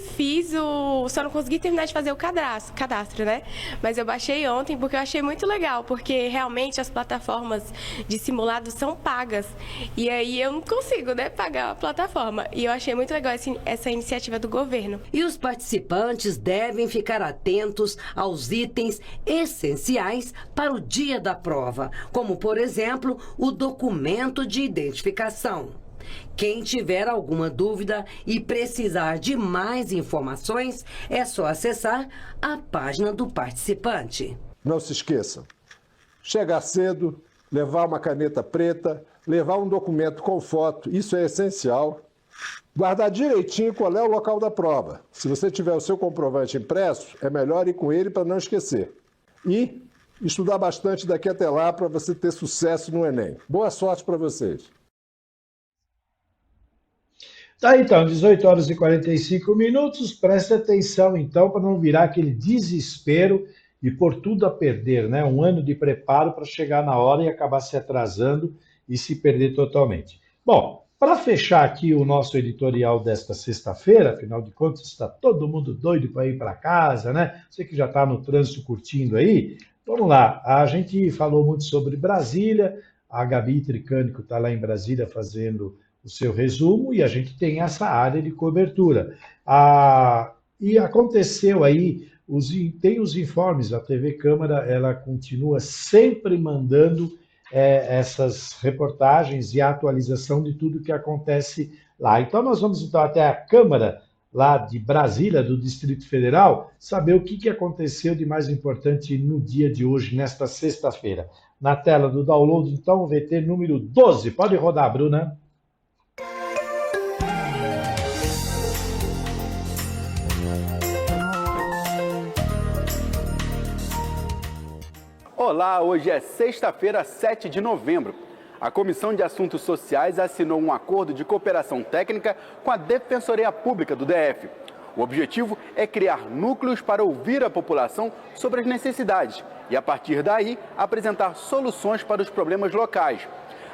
só não consegui terminar de fazer o cadastro, né? Mas eu baixei ontem porque eu achei muito legal, porque realmente as plataformas de simulados são pagas. E aí eu não consigo, né, pagar a plataforma. E eu achei muito legal essa iniciativa do governo. E os participantes devem ficar atentos aos itens essenciais para o dia da prova, como, por exemplo, o documento de identificação. Quem tiver alguma dúvida e precisar de mais informações, é só acessar a página do participante. Não se esqueça, chegar cedo, levar uma caneta preta, levar um documento com foto, isso é essencial. Guardar direitinho qual é o local da prova. Se você tiver o seu comprovante impresso, é melhor ir com ele para não esquecer. E estudar bastante daqui até lá para você ter sucesso no Enem. Boa sorte para vocês. Tá, então, 18 horas e 45 minutos. Preste atenção, então, para não virar aquele desespero e pôr tudo a perder, né? Um ano de preparo para chegar na hora e acabar se atrasando e se perder totalmente. Bom, para fechar aqui o nosso editorial desta sexta-feira, afinal de contas, está todo mundo doido para ir para casa, né? Você que já está no trânsito curtindo aí, vamos lá. A gente falou muito sobre Brasília, a Gabi Tricânico está lá em Brasília fazendo o seu resumo, e a gente tem essa área de cobertura. E aconteceu aí, tem os informes, a TV Câmara, ela continua sempre mandando essas reportagens e a atualização de tudo que acontece lá. Então nós vamos então até a Câmara, lá de Brasília, do Distrito Federal, saber o que aconteceu de mais importante no dia de hoje, nesta sexta-feira. Na tela do download, então, o VT número 12. Pode rodar, Bruna. Olá, hoje é sexta-feira, 7 de novembro. A Comissão de Assuntos Sociais assinou um acordo de cooperação técnica com a Defensoria Pública do DF. O objetivo é criar núcleos para ouvir a população sobre as necessidades e, a partir daí, apresentar soluções para os problemas locais.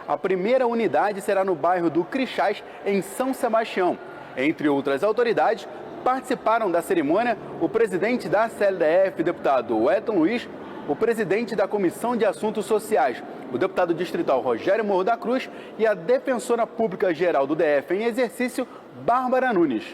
A primeira unidade será no bairro do Crixás, em São Sebastião. Entre outras autoridades, participaram da cerimônia o presidente da CLDF, deputado Wellington Luiz, o presidente da Comissão de Assuntos Sociais, o deputado distrital Rogério Morro da Cruz, e a defensora pública geral do DF em exercício, Bárbara Nunes.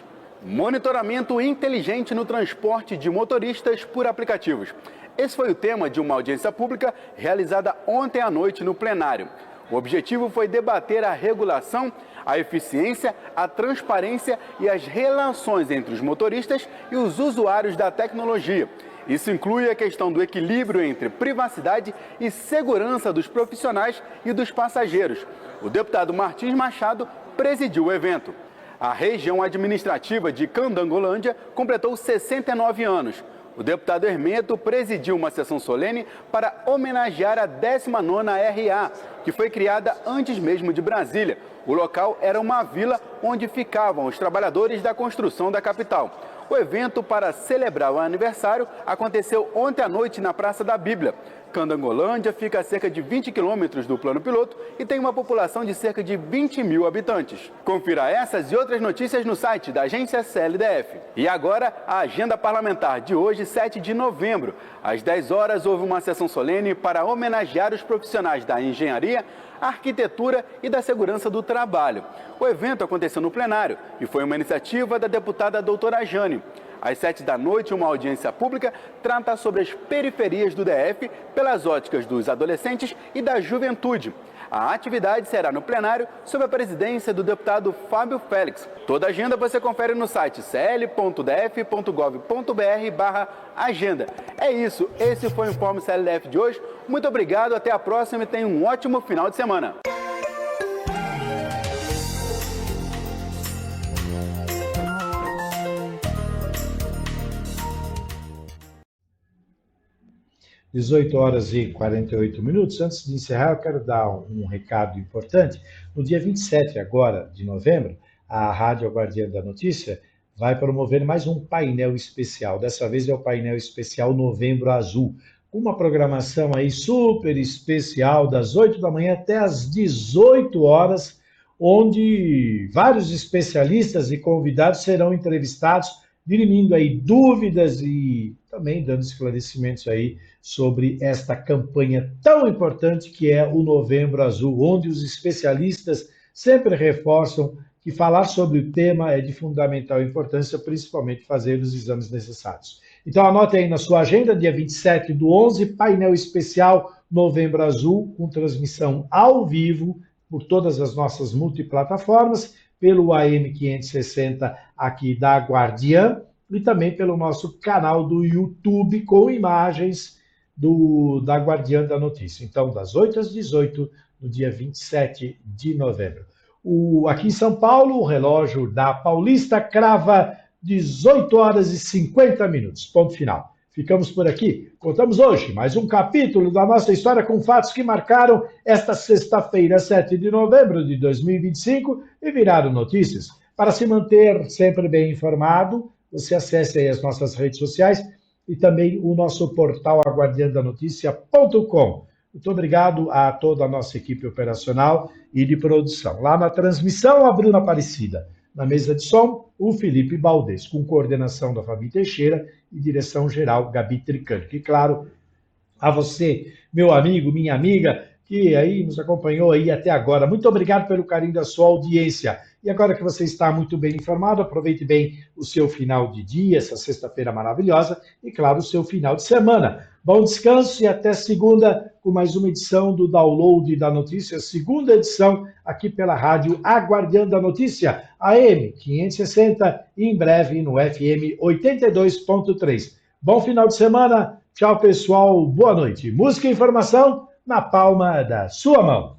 Monitoramento inteligente no transporte de motoristas por aplicativos. Esse foi o tema de uma audiência pública realizada ontem à noite no plenário. O objetivo foi debater a regulação, a eficiência, a transparência e as relações entre os motoristas e os usuários da tecnologia. Isso inclui a questão do equilíbrio entre privacidade e segurança dos profissionais e dos passageiros. O deputado Martins Machado presidiu o evento. A região administrativa de Candangolândia completou 69 anos. O deputado Hermeto presidiu uma sessão solene para homenagear a 19ª RA, que foi criada antes mesmo de Brasília. O local era uma vila onde ficavam os trabalhadores da construção da capital. O evento para celebrar o aniversário aconteceu ontem à noite na Praça da Bíblia. Candangolândia fica a cerca de 20 quilômetros do plano piloto e tem uma população de cerca de 20 mil habitantes. Confira essas e outras notícias no site da agência CLDF. E agora, a agenda parlamentar de hoje, 7 de novembro. Às 10 horas, houve uma sessão solene para homenagear os profissionais da engenharia, arquitetura e da segurança do trabalho. O evento aconteceu no plenário e foi uma iniciativa da deputada doutora Jane. Às 7 da noite, uma audiência pública trata sobre as periferias do DF pelas óticas dos adolescentes e da juventude. A atividade será no plenário sob a presidência do deputado Fábio Félix. Toda a agenda você confere no site cl.df.gov.br/agenda. É isso, esse foi o Informe CLDF de hoje. Muito obrigado, até a próxima e tenha um ótimo final de semana. Às 18h48. Antes de encerrar, eu quero dar um recado importante. No dia 27 agora de novembro, a Rádio Guardiã da Notícia vai promover mais um painel especial. Dessa vez é o painel especial Novembro Azul, com uma programação aí super especial, das 8 da manhã até as 18 horas, onde vários especialistas e convidados serão entrevistados, dirimindo aí dúvidas e também dando esclarecimentos aí sobre esta campanha tão importante que é o Novembro Azul, onde os especialistas sempre reforçam que falar sobre o tema é de fundamental importância, principalmente fazer os exames necessários. Então anote aí na sua agenda, dia 27/11, painel especial Novembro Azul, com transmissão ao vivo por todas as nossas multiplataformas, pelo AM 560 aqui da Guardiã, e também pelo nosso canal do YouTube com imagens da Guardiã da Notícia. Então, das 8 às 18, no dia 27 de novembro. Aqui em São Paulo, o relógio da Paulista crava 18h50. Ponto final. Ficamos por aqui. Contamos hoje mais um capítulo da nossa história com fatos que marcaram esta sexta-feira, 7 de novembro de 2025 e viraram notícias. Para se manter sempre bem informado, você acesse aí as nossas redes sociais e também o nosso portal aguardiandanoticia.com. Muito obrigado a toda a nossa equipe operacional e de produção. Lá na transmissão, a Bruna Aparecida. Na mesa de som, o Felipe Baldez, com coordenação da Fabi Teixeira e direção-geral Gabi Tricani. E claro, a você, meu amigo, minha amiga, que aí nos acompanhou aí até agora. Muito obrigado pelo carinho da sua audiência. E agora que você está muito bem informado, aproveite bem o seu final de dia, essa sexta-feira maravilhosa, e claro, o seu final de semana. Bom descanso e até segunda com mais uma edição do Download da Notícia, segunda edição aqui pela rádio A Guardiã da Notícia, AM 560 e em breve no FM 82.3. Bom final de semana, tchau pessoal, boa noite. Música e informação na palma da sua mão.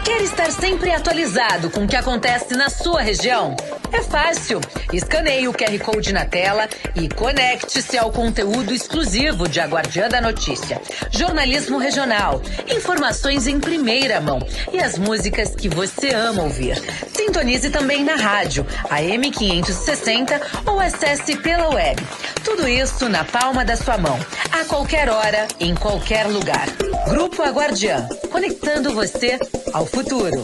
Quer estar sempre atualizado com o que acontece na sua região? É fácil. Escaneie o QR Code na tela e conecte-se ao conteúdo exclusivo de A Guardiã da Notícia. Jornalismo regional, informações em primeira mão e as músicas que você ama ouvir. Sintonize também na rádio, AM 560 ou acesse pela web. Tudo isso na palma da sua mão, a qualquer hora, em qualquer lugar. Grupo A Guardiã, conectando você ao futuro.